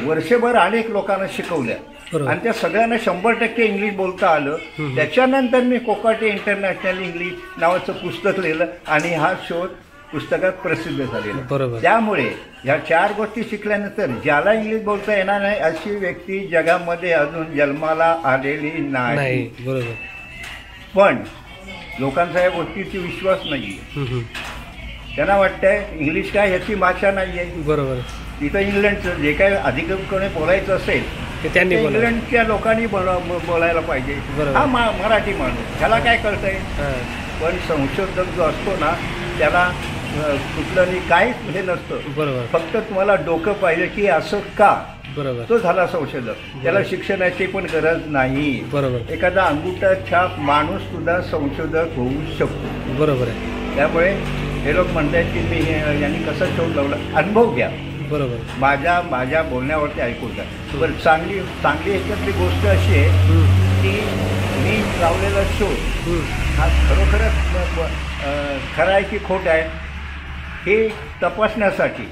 वर्षभर अनेक लोकांना शिकवल्या बरोबर. आणि त्या सगळ्यांना 100% इंग्लिश बोलता आलं. त्याच्यानंतर मी कोकाटे इंटरनॅशनल इंग्लिश नावाचं पुस्तक लिहिलं आणि हा शोध पुस्तकात प्रसिद्ध झालेला. बरोबर. त्यामुळे ह्या 4 गोष्टी शिकल्यानंतर ज्याला इंग्लिश बोलता येणार नाही अशी व्यक्ती जगामध्ये अजून जन्माला आलेली नाही. बरोबर. पण लोकांचा या गोष्टीची विश्वास नाही. त्यांना वाटतंय इंग्लिश काय ह्याची भाषा नाही आहे. बरोबर. तिथं इंग्लंडचं जे काय अधिकृतपणे बोलायचं असेल ते त्यांनी बोलावं. इंग्लंडच्या लोकांनी बोलायला पाहिजे. बरोबर. हा मराठी माणूस ह्याला काय कळतंय. हां. पण संशोधक जो असतो ना त्याला कुठलं काहीच हे नसतं. बरोबर. फक्त तुम्हाला डोकं पाहिजे की असं का. बरोबर. तो झाला संशोधक. त्याला शिक्षणाची पण गरज नाही. बरोबर. एखादा अंगुठा छाप माणूस सुद्धा संशोधक होऊ शकतो. बरोबर आहे. त्यामुळे हे लोक म्हणतात की मी यांनी कसं शोध लावला. अनुभव घ्या. बरोबर. माझ्या बोलण्यावरती ऐकून घ्या. पण चांगली ह्याच्यातली गोष्ट अशी आहे की मी लावलेला शोध हा खरोखरच खरा आहे की खोट आहे हे तपासण्यासाठी.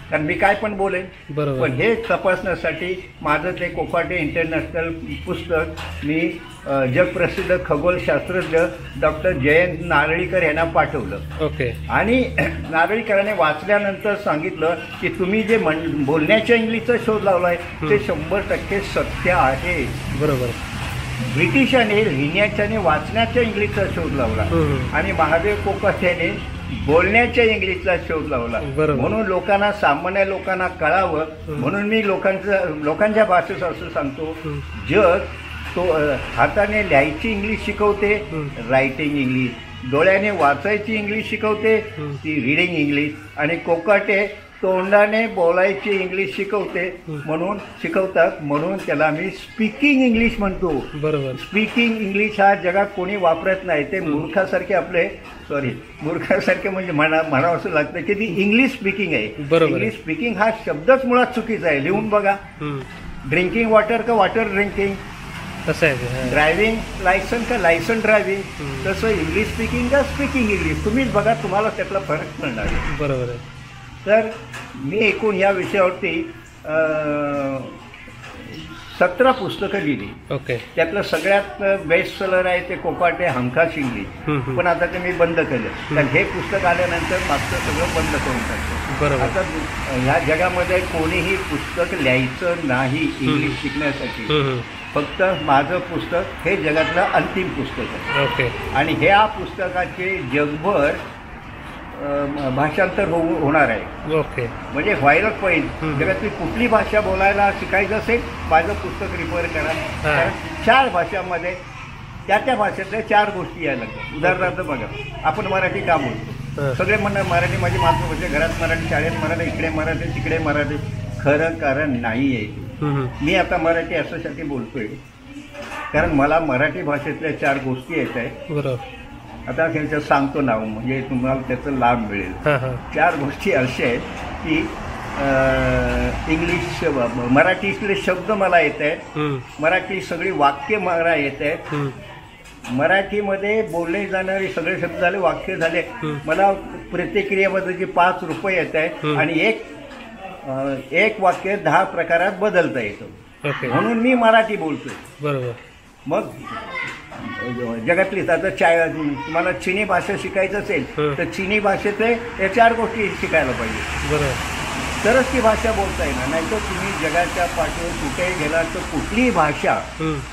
कारण मी काय पण बोलेन. बरोबर. पण हे तपासण्यासाठी माझं ते कोकाटे इंटरनॅशनल पुस्तक मी जगप्रसिद्ध खगोलशास्त्रज्ञ डॉक्टर जयंत नारळीकर यांना पाठवलं. ओके. आणि नारळीकरांनी वाचल्यानंतर सांगितलं की तुम्ही जे बोलण्याच्या इंग्लिशचा शोध लावलाय ते 100% सत्य आहे. बरोबर. ब्रिटिशांनी लिहिण्याच्या आणि वाचण्याच्या इंग्लिशचा शोध लावला आणि महादेव कोकाटेने बोलण्याच्या इंग्लिशचा शोध लावला. बरोबर. म्हणून लोकांना सामान्य लोकांना कळावं म्हणून मी लोकांच्या भाषेत असं सांगतो. जग तो हाताने लिहायची इंग्लिश शिकवते, रायटिंग इंग्लिश. डोळ्याने वाचायची इंग्लिश शिकवते, ती रिडिंग इंग्लिश. आणि कोकाटे तोंडाने बोलायची इंग्लिश शिकवतात म्हणून त्याला मी स्पीकिंग इंग्लिश म्हणतो. बरोबर. स्पीकिंग इंग्लिश हा जगात कोणी वापरत नाही. ते मूर्खासारखे म्हणजे म्हणावं असं लागतं की ती इंग्लिश स्पीकिंग आहे. इंग्लिश स्पीकिंग हा शब्दच मुळात चुकीचा आहे. लिहून बघा. ड्रिंकिंग वॉटर का वॉटर ड्रिंकिंग, तसं आहे. ड्रायव्हिंग लायसन का लायसन ड्रायव्हिंग, तसं इंग्लिश स्पीकिंग का स्पीकिंग इंग्लिश. तुम्हीच बघा तुम्हाला त्यातला फरक मिळणार आहे. बरोबर आहे. तर मी एकूण या विषयावरती 17 पुस्तकं लिहिली. ओके. त्यातलं सगळ्यात बेस्ट सेलर आहे ते कोकाटे हमखास इंग्लिश. पण आता ते मी बंद केलं. कारण हे पुस्तक आल्यानंतर मागचं सगळं बंद करून टाकलं. बरोबर. आता ह्या जगामध्ये कोणीही पुस्तक लिहायचं नाही इंग्लिश शिकण्यासाठी. फक्त माझं पुस्तक हे जगातलं अंतिम पुस्तक आहे. ओके. आणि ह्या पुस्तकाचे जगभर भाषांतर होणार आहे. ओके. म्हणजे व्हायलाच पाहिजे. जगातली कुठली भाषा बोलायला शिकायचं असेल माझं पुस्तक रिफर करा. 4 भाषांमध्ये त्या भाषेतल्या 4 गोष्टी यायला लागतात. उदाहरणार्थ बघा आपण मराठी का बोलतो. सगळे म्हणणं मराठी माझी मातृभाषा, घरात मराठी, शाळेत मराठी, इकडे मराठी, तिकडे मराठी. खरं कारण नाही आहे. मी आता मराठी याच्यासाठी बोलतोय कारण मला मराठी भाषेतल्या 4 गोष्टी येत आहेत. बरोबर. आता त्यांचं सांगतो नाव म्हणजे तुम्हाला त्याचा लाभ मिळेल. 4 गोष्टी अशा आहेत की इंग्लिश मराठीतले शब्द मला येत आहेत. मराठी सगळी वाक्य मला येत आहेत. मराठीमध्ये बोलले जाणारे सगळे शब्द झाले, वाक्य झाले. मला प्रतिक्रियाबद्दलचे 5 रुपये येत आहेत आणि एक वाक्य 10 प्रकारात बदलता येतं. म्हणून मी मराठी बोलतोय. बरोबर. मग जगातली आता तुम्हाला चिनी भाषा शिकायचं असेल तर चिनी भाषेचे या 4 गोष्टी शिकायला पाहिजे. बरोबर. तरच ती भाषा बोलता येणार. नाही तर तुम्ही जगाच्या पाठीवर कुठेही गेला तर कुठलीही भाषा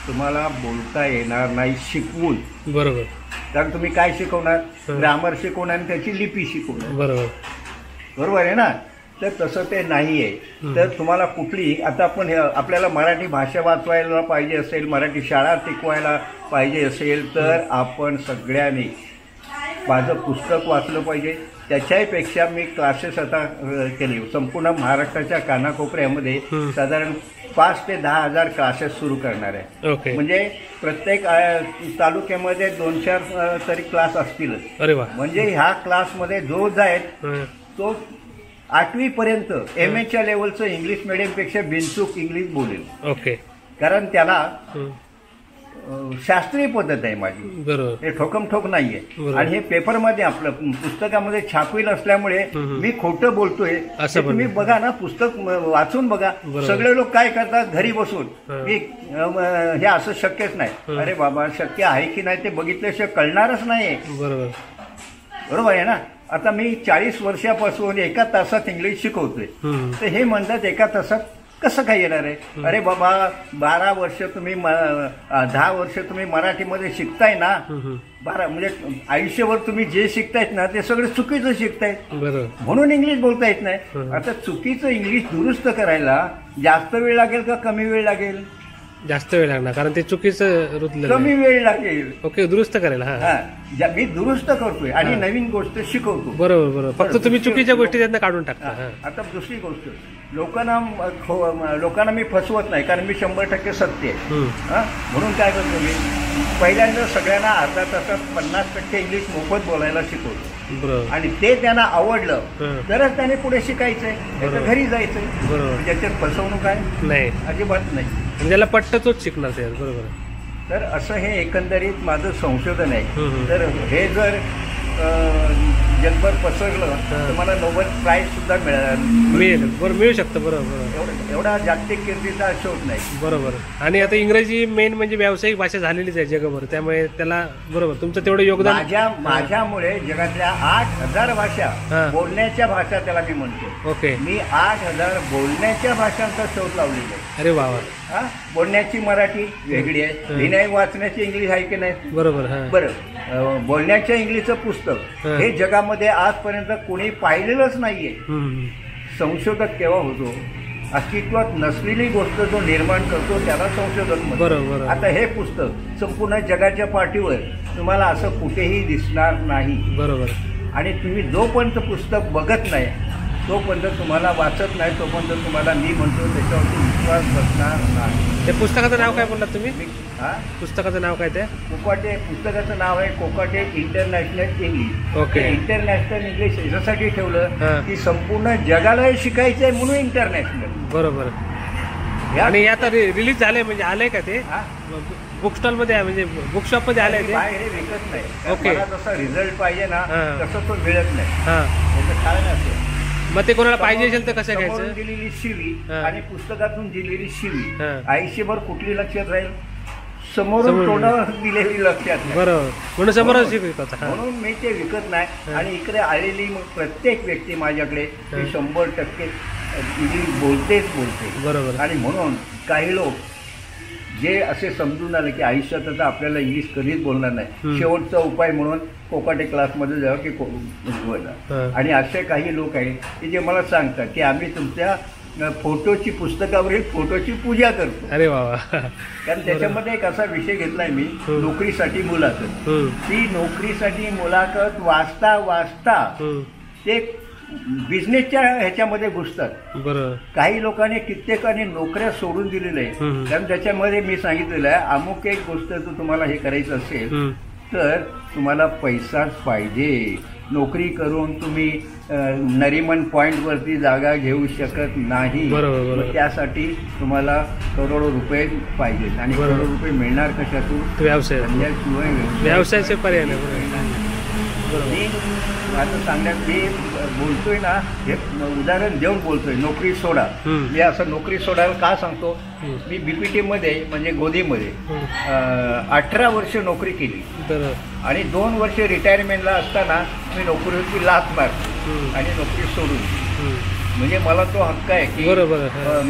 तुम्हाला बोलता येणार नाही शिकवून. बरोबर. कारण तुम्ही काय शिकवणार. ग्रामर शिकवणार आणि त्याची लिपी शिकवणार. बरोबर. बरोबर आहे ना. तर तसं ते नाही आहे. तर तुम्हाला कुठली आता आपण आपल्याला मराठी भाषा वाचवायला पाहिजे असेल, मराठी शाळा टिकवायला पाहिजे असेल, तर आपण सगळ्यांनी माझं पुस्तक वाचलं पाहिजे. त्याच्यापेक्षा मी क्लासेस आता केले. संपूर्ण महाराष्ट्राच्या कानाकोपऱ्यामध्ये साधारण 5 ते 10 हजार क्लासेस सुरू करणार आहे. ओके. म्हणजे प्रत्येक तालुक्यामध्ये 2-4 तरी क्लास असतीलच. अरे वा. म्हणजे ह्या क्लासमध्ये जो जाईल तो 8वी पर्यंत MA लेवलचं इंग्लिश मिडियमपेक्षा बिनचूक इंग्लिश बोलेल. ओके. कारण त्याला शास्त्रीय पद्धत आहे माझी. बरोबर. हे ठोकमठोक नाहीये. बरोबर. आणि हे पेपरमध्ये आपलं पुस्तकामध्ये छापील असल्यामुळे मी खोटं बोलतोय असं तुम्ही बघा ना, पुस्तक वाचून बघा. बरोबर. सगळे लोक काय करतात घरी बसून की हे असं शक्यच नाही. अरे बाबा, शक्य आहे की नाही ते बघितल्याशिवाय कळणारच नाही. बरोबर. बरोबर आहे ना. आता मी 40 वर्षापासून एका तासात इंग्लिश शिकवतोय. तर हे म्हणतात एका तासात कसं काय येणार आहे. अरे बाबा, 12 वर्ष तुम्ही 10 वर्ष तुम्ही मराठीमध्ये शिकताय ना. 12 म्हणजे आयुष्यभर तुम्ही जे शिकतायत ना ते सगळं चुकीचं शिकतायत. बरोबर. म्हणून इंग्लिश बोलता येत नाही. आता चुकीचं इंग्लिश दुरुस्त करायला जास्त वेळ लागेल का कमी वेळ लागेल? जास्त वेळ लागणार, कारण ते चुकीचं रुतलं. कमी वेळ लागेल. ओके. दुरुस्त करायला. हा, मी दुरुस्त करतोय आणि नवीन गोष्ट शिकवतो. बरोबर. बरोबर. फक्त तुम्ही चुकीच्या गोष्टी त्यांना काढून टाकता. आता दुसरी गोष्ट, लोकांना मी फसवत नाही, कारण मी 100% सत्य आहे. म्हणून काय करतो मी, पहिल्यांदा सगळ्यांना अर्धा तासात 50% इंग्लिश मोफत बोलायला शिकवतो. बरोबर. आणि ते त्यांना आवडलं तरच त्याने पुढे शिकायचंय, त्याच्या घरी जायचंय. बरोबर. ज्याच्यात फसवणूक आहे नाही, अजिबात नाही. ज्याला पट्ट तोच शिकणार ते. बरोबर. तर असं हे एकंदरीत माझं संशोधन आहे. तर हे जर जगभर पसरलं तर मला नोबेल प्राईज सुद्धा मिळेल. बरोबर, मिळू शकतं. बरोबर. एवढा जागतिक कीर्तीचा शोध नाही. बरोबर. आणि आता इंग्रजी मेन म्हणजे व्यावसायिक भाषा झालेलीच आहे जगभर, त्यामुळे त्याला बरोबर तुमचं तेवढं योगदान. माझ्यामुळे जगातल्या 8,000 भाषा, बोलण्याच्या भाषा त्याला मी म्हणतो. ओके. मी 8,000 बोलण्याच्या भाषांचा शोध लावलेला आहे. अरे वा. बोलण्याची मराठी वेगळी आहे, लिहिण्या वाचण्याची इंग्लिश आहे की नाही. बरोबर. बरं, बोलण्याच्या इंग्लिशचं पुस्तक हे जगामध्ये आजपर्यंत कोणी पाहिलेलंच नाहीये. संशोधक केव्हा होतो? अस्तित्वात नसलेली गोष्ट जो निर्माण करतो त्याला संशोधक म्हणतो. बरोबर. आता हे पुस्तक संपूर्ण जगाच्या पाठीवर तुम्हाला असं कुठेही दिसणार नाही. बरोबर. आणि तुम्ही जोपर्यंत पुस्तक बघत नाही, तोपर्यंत तुम्हाला वाचत नाही, तोपर्यंत तुम्हाला मी म्हणतो त्याच्यावरती विश्वास बसणार नाही. त्या पुस्तकाचं नाव काय बोललात तुम्ही? पुस्तकाचं नाव काय ते? कोकाटे. पुस्तकाचं नाव आहे Kokate international English. Okay. International English याच्यासाठी ठेवलं की संपूर्ण जगाला हे शिकायचंय म्हणून इंटरनॅशनल. बरोबर. आणि आता रिलीज झालंय म्हणजे आलंय का ते? बुक स्टॉल मध्ये म्हणजे बुक शॉप मध्ये आलंय ते? बाहेर हे विकत नाही. ओके. मला जसा रिझल्ट पाहिजे ना तसं तो मिळत नाही. त्याचं कारण असं, मग ते कोणाला पाहिजे असेल तर कसं घ्यायचं? दिलेली शिवी आणि पुस्तकातून दिलेली शिवी आयुष्यभर कुठली लक्षात राहील? समोरून तोंडावर दिलेली लक्षात नाही. बरोबर. म्हणून समोरच विकत. म्हणून मी ते विकत नाही. आणि इकडे आलेली प्रत्येक व्यक्ती माझ्याकडे 100% इंग्लिश बोलते. बरोबर. आणि म्हणून काही लोक जे असे समजून आले की आयुष्यात आता आपल्याला इंग्लिश कधीच बोलणार नाही, शेवटचा उपाय म्हणून कोकाटे क्लासमध्ये जावं की बोलणार. आणि असे काही लोक आहेत की जे मला सांगतात की आम्ही तुमच्या फोटोची, पुस्तकावरील फोटोची पूजा करतो. अरे वा. कारण त्याच्यामध्ये एक असा विषय घेतलाय मी, नोकरीसाठी मुलाखत. ती नोकरीसाठी मुलाखत वाचता ते बिझनेसच्या ह्याच्यामध्ये घुसतात. बरोबर. काही लोकांनी, कित्येकाने नोकऱ्या सोडून दिलेल्या आहे. कारण त्याच्यामध्ये मी सांगितलेलं आहे, अमुक एक गोष्ट जर तुम्हाला हे करायचं असेल तर तुम्हाला पैसाच पाहिजे. नोकरी करून तुम्ही नरीमन पॉइंटवरती जागा घेऊ शकत नाही. बरोबर. त्यासाठी तुम्हाला करोडो रुपये पाहिजेत. आणि करोडो रुपये मिळणार कशातून? व्यवसायाचे पर्याय नाही. मी आता सांगण्यात मी बोलतोय ना, हे उदाहरण देऊन बोलतोय, नोकरी सोडा. मी असं नोकरी सोडायला का सांगतो? मी BPT मध्ये म्हणजे गोदीमध्ये 18 वर्ष नोकरी केली. आणि 2 वर्ष रिटायरमेंटला असताना मी नोकरीवरती लाथ मारतो आणि नोकरी सोडून. म्हणजे मला तो हक्क आहे की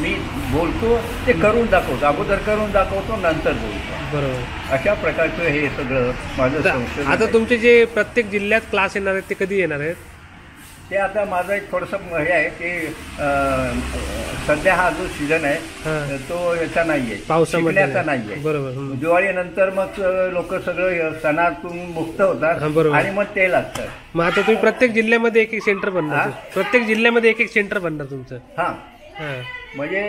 मी बोलतो ते करून दाखवतो, अगोदर करून दाखवतो, नंतर बोलतो. बरोबर. अशा प्रकारचं हे सगळं माझं संशोधन. आता तुमचे जे प्रत्येक जिल्ह्यात क्लास येणार आहेत ते कधी येणार आहेत? ते आता माझं एक थोडंसं हे आहे की सध्या हा जो सीझन आहे तो याचा नाहीये, पावसामध्ये शिकण्याचा नाहीये. बरोबर. दिवाळीनंतर मग लोक सगळं सणातून मुक्त होतात आणि मग ते लागतात. मग आता तुम्ही प्रत्येक जिल्ह्यामध्ये एक एक सेंटर बनणार, प्रत्येक जिल्ह्यामध्ये एक एक सेंटर बनणार तुमचं. हा म्हणजे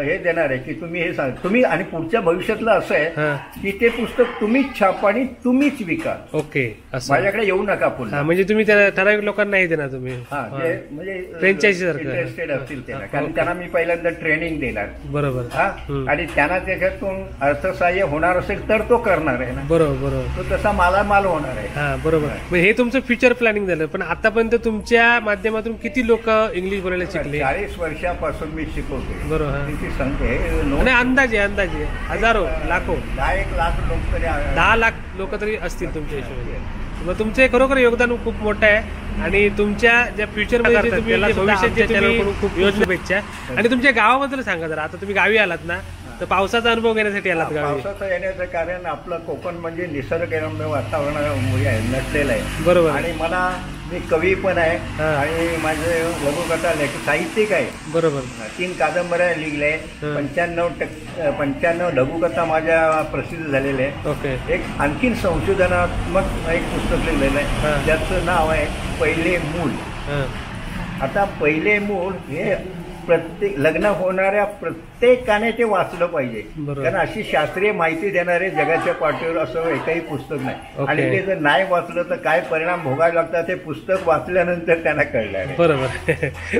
हे देणार आहे की तुम्ही हे सांग तुम्ही, आणि पुढच्या भविष्यातलं असं आहे की ते पुस्तक तुम्हीच छापा आणि तुम्हीच विका. ओके, असं माझ्याकडे येऊ नका पुन्हा. म्हणजे तुम्ही त्या ठराविक लोकांना नाही देणार तुम्ही, म्हणजे फ्रँचायझी सारखं इंटरेस्टेड असतील त्याला, कारण त्यांना मी पहिल्यांदा ट्रेनिंग देणार. बरोबर. आणि त्यांना त्याच्यातून अर्थसहाय्य होणार असेल तर तो करणार आहे ना. बरोबर. तो तसा मालामाल होणार आहे. हा बरोबर. हे तुमचं फ्युचर प्लॅनिंग झालं. पण आतापर्यंत तुमच्या माध्यमातून किती लोक इंग्लिश बोलायला शिकले? 40 वर्षापासून मी शिकवतो. बरोबर. त्याची संख्या अंदाजे हजारो लाखो 10 लाख लोक तरी 10 लाख लोक तरी असतील तुमच्या हिशोबाने. मग तुमचे खरोखर योगदान खूप मोठं आहे आणि तुमच्या ज्या फ्युचरमध्ये भविष्यात खूप शुभेच्छा. आणि तुमच्या गावाबद्दल सांगा जरा. आता तुम्ही गावी आलात ना, तर पावसाचा अनुभव घेण्यासाठी आलात गावी? पावसाचं येण्याचं कारण आपलं कोकण म्हणजे निसर्गरम्य वातावरणामुळे आहे, नटलेलं आहे. बरोबर. आणि मी कवी पण आहे आणि माझे लघुकथा साहित्यिक आहे. बरोबर. 3 कादंबऱ्या लिहिल्या, 95 लघुकथा माझ्या प्रसिद्ध झालेल्या आहे. ओके. एक आणखीन संशोधनात्मक एक पुस्तक लिहिलेलं आहे, ज्याचं नाव आहे पहिले मूल. आता पहिले मूल हे प्रत्येक लग्न होणाऱ्या प्रत्येकाने ते वाचलं पाहिजे, कारण अशी शास्त्रीय माहिती देणारे जगाच्या पाठीवर असं एकही पुस्तक नाही. आणि ते जर नाही वाचलं तर काय परिणाम भोगावे लागतात ते पुस्तक वाचल्यानंतर त्यांना कळलं आहे. बरोबर.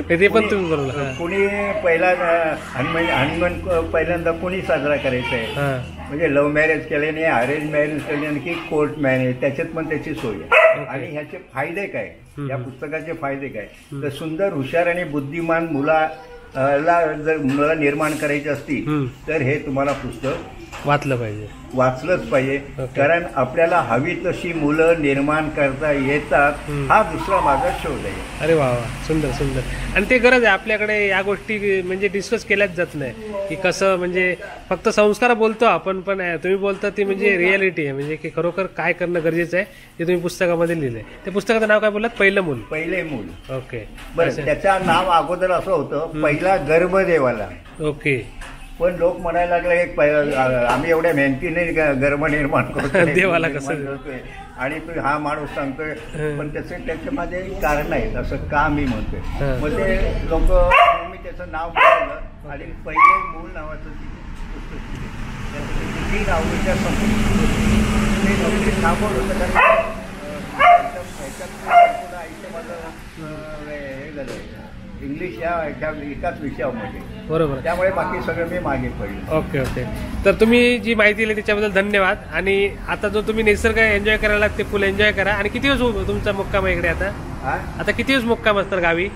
ते पण तुम्ही बरोबर. कुणी पहिला हनुमान पहिल्यांदा कुणी साजरा करायचा आहे, म्हणजे लव्ह मॅरेज केल्याने, अरेंज मॅरेज केल्याने की कोर्ट मॅरेज, त्याच्यात पण त्याची सोय आहे. आणि ह्याचे फायदे काय, या पुस्तकाचे फायदे काय, तर सुंदर, हुशार आणि बुद्धिमान जर मुलाला निर्माण करायची असतील तर हे तुम्हाला पुस्तक वाचलंच पाहिजे. कारण आपल्याला हवी तशी मुलं निर्माण करता येतात, हा दुसरा माझा शोध आहे. अरे वा, सुंदर सुंदर. आणि ते गरज आहे आपल्याकडे या गोष्टी म्हणजे डिस्कस केल्याच जात नाही की कसं, म्हणजे फक्त संस्कार बोलतो आपण, पण तुम्ही बोलता ती म्हणजे रियालिटी आहे, म्हणजे की खरोखर काय करणं गरजेचं आहे ते तुम्ही पुस्तकामध्ये लिहिलंय. त्या पुस्तकाचं नाव काय बोललात? पहिलं मूल. पहिले मूल. ओके. बरं, त्याचं नाव अगोदर असं होतं पहिला गर्भदेवाला. ओके. पण लोक म्हणायला लागले आम्ही एवढ्या मेहनतीने गर्भ निर्माण करतो देवाला कसं, आणि हा माणूस सांगतोय, पण त्याच्यामध्ये कारण आहे असं का मी म्हणतोय. मग ते लोक मी त्याचं नाव बोललं आणि पहिले मूल नावाचं किती नावाच्या थांबवलं होतं, कारण हे झालं इंग्लिश या एकाच विषयामध्ये. बरोबर. त्यामुळे बाकी सगळं मी मागे पडलं. Okay okay. तर तुम्ही जी माहिती दिली त्याच्याबद्दल धन्यवाद. आणि आता जो तुम्ही निसर्ग एन्जॉय करायला ते फुल एन्जॉय करा. आणि किती दिवस तुमचा मुक्काम आहे इकडे? आता किती दिवस मुक्काम असतात गावी?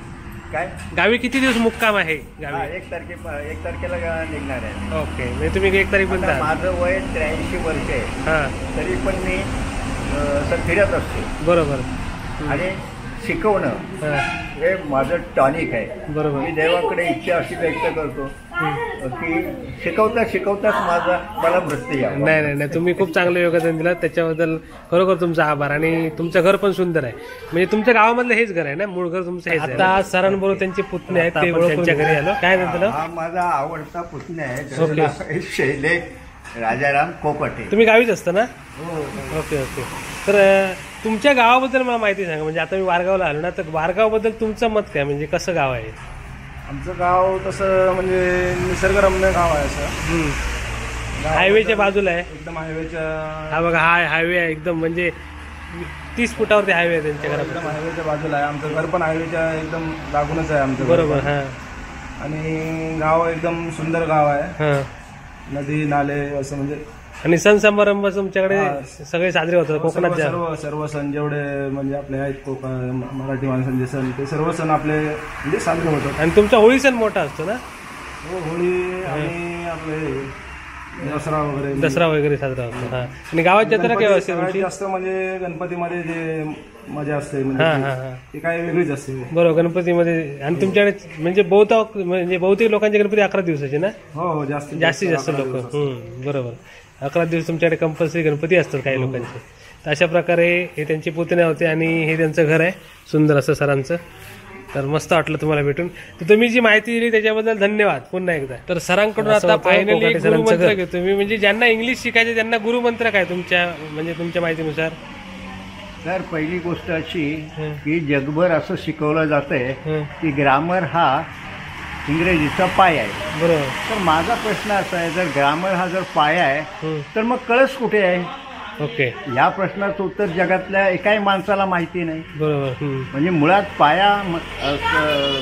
काय गावी किती दिवस मुक्काम आहे गावी? 1 तारखेला निघणार आहे. ओके. म्हणजे तुम्ही 1 तारीख माझं वय 83 वर्ष आहे, तरी पण मी फिरत असतो. बरोबर. आणि शिकवणं हे माझं टॉनिक आहे. बरोबर. मी देवाकडे इच्छा अशी व्यक्त करतो की शिकवताच मला मृत्यू यावं. नाही, तुम्ही खूप चांगलं योगदान दिलं, त्याच्याबद्दल खरोखर तुमचा आभार. आणि तुमचं घर पण सुंदर आहे, म्हणजे तुमच्या गावामधलं हेच घर आहे ना, मूळ घर तुमचं हेच. आता सरांबरोबर त्यांचे पुतणे आहेत, त्यांच्या घरी आलो. काय म्हणतो? हा माझा आवडता पुतणे आहे, शैलेश राजाराम कोकटे. तुम्ही गावीच असता ना? Okay okay. तर तुमच्या गावाबद्दल मला माहिती सांगा. म्हणजे आता मी वारगावला आलो ना, तर वारगावबद्दल तुमचं मत काय, म्हणजे कसं गाव आहे? आमचं गाव तसं म्हणजे निसर्गरम्य गाव आहे. असं हायवेच्या बाजूला आहे, एकदम हायवेच्या. हा बघा, हा हायवे आहे एकदम, म्हणजे 30 फुटावरती हायवे आहे त्यांच्या घरात. एकदम हायवेच्या बाजूला आहे. आमचं घर पण हायवेच्या एकदम लागूनच आहे आमचं. बरोबर. हा. आणि गाव एकदम सुंदर गाव आहे. नदी नाले असं म्हणजे. आणि सण समारंभ तुमच्याकडे सगळे साजरे होतात कोकणात? सर्व सण जेवढे म्हणजे आपले आहेत कोकण मराठी माणसांचे सण, ते सर्व सण आपले म्हणजे साजरे होतात. आणि तुमचा होळी सण मोठा असतो ना? हो, होळी आणि आपले दसरा वगैरे साजरा होतो. आणि गावात जत्रा केव्हा असते? जास्त म्हणजे गणपतीमध्ये जे मजा असते म्हणजे ती काय वेगळीच असते. बरोबर. गणपतीमध्ये. आणि तुमच्याकडे म्हणजे बहुतेक लोकांचे गणपती 11 दिवसाचे ना? हो, जास्तीत जास्त लोक. बरोबर. 11 दिवस तुमच्याकडे कंपल्सरी गणपती असतात काही लोकांचे. तर अशा प्रकारे हे त्यांची पुतण्या होते आणि हे त्यांचं घर आहे सुंदर असं सरांचं. तर मस्त वाटलं तुम्हाला भेटून. तर तुम्ही जी माहिती दिली त्याच्याबद्दल धन्यवाद पुन्हा एकदा. तर सरांकडून आता फायनली गुरुमंत्र घेतो मी, म्हणजे ज्यांना इंग्लिश शिकायचे त्यांना गुरुमंत्र काय तुमच्या माहितीनुसार? तर पहिली गोष्ट अशी की जगभर असं शिकवलं जातंय की ग्रामर हा इंग्रजीचा पाया आहे. बरोबर. तर माझा प्रश्न असा आहे, जर ग्रामर हा जर पाया आहे तर मग कळस कुठे आहे? ओके. या प्रश्नाचं उत्तर जगातल्या एकाही माणसाला माहिती नाही. बरोबर. म्हणजे मुळात पाया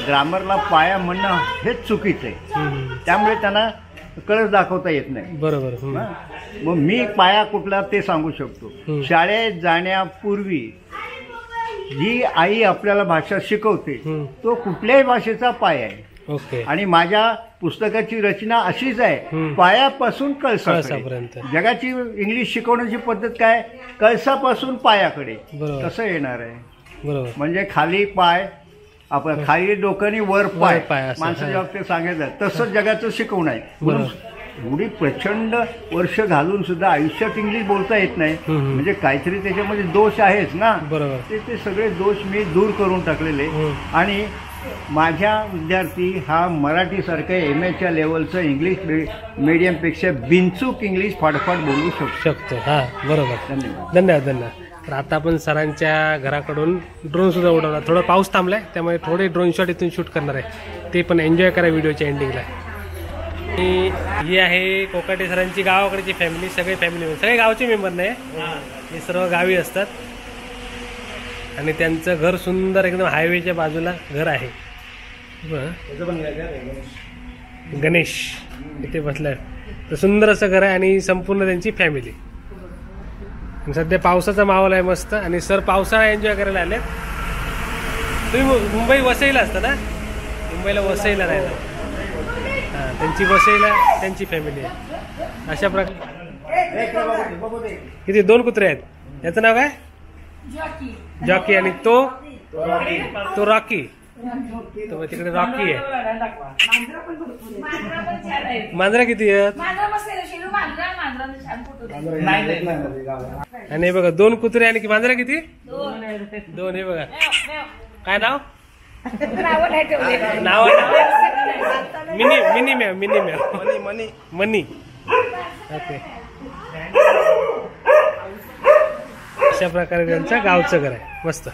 ग्रामरला पाया म्हणणं हेच चुकीचं आहे. त्यामुळे त्यांना कळस दाखवता येत नाही. बरोबर. मग मी पाया कुठला ते सांगू शकतो. शाळेत जाण्यापूर्वी जी आई आपल्याला भाषा शिकवते तो कुठल्याही भाषेचा पाया आहे. ओके. आणि माझ्या पुस्तकाची रचना अशीच आहे, पायापासून कळसापर्यंत. जगाची इंग्लिश शिकवण्याची पद्धत काय? कळसापासून पायाकडे. कसं येणार आहे? बरोबर. म्हणजे खाली पाय, आपण खाली डोकं वर पाय माणसाच्या बाबतीत सांगायचं, तसंच जगाचं शिकवणं आहे. म्हणून एवढी प्रचंड वर्ष घालून सुद्धा आयुष्यात इंग्लिश बोलता येत नाही म्हणजे काहीतरी त्याच्यामध्ये दोष आहेच ना. बरोबर. ते सगळे दोष मी दूर करून टाकलेले. आणि माझ्या विद्यार्थी हा मराठीसारखं MA लेवलचं इंग्लिश मीडियमपेक्षा बिनचूक इंग्लिश फाडफाड बोलू शकतो. हां बरोबर. धन्यवाद. तर आता आपण सरांच्या घराकडून ड्रोन सुद्धा उडवला. थोडा पाऊस थांबलाय त्यामुळे थोडे ड्रोन शॉट इथून शूट करणार आहे, ते पण एन्जॉय करा व्हिडिओच्या एंडिंगला. ही आहे कोकाटे सरांची गावाकडची फॅमिली. सगळे सगळे गावचे मेंबर नाही, हे सर्व गावी असतात. आणि त्यांचं घर सुंदर एकदम हायवेच्या बाजूला घर आहे. गणेश इथे बसलाय. तर सुंदर असं घर आहे आणि संपूर्ण त्यांची फॅमिली. सध्या पावसाचा माहोल आहे मस्त. आणि सर पावसाळा एन्जॉय करायला आले. तुम्ही मुंबई वसईला असता ना? मुंबईला वसईला राहिला. हां, त्यांची वसईला त्यांची फॅमिली आहे. अशा प्रकारे इथे 2 कुत्रे आहेत. याचं नाव काय? जॉकी. आणि तो रॉकी. तो तिकडे रॉकी आहे. मांजरा किती आहेत? आणि बघा 2 कुत्रे आणि मांजरा किती? 2. हे बघा काय नाव? नाव मिनी मनी. ओके. अशा प्रकारे त्यांचं गावचं घर आहे मस्त.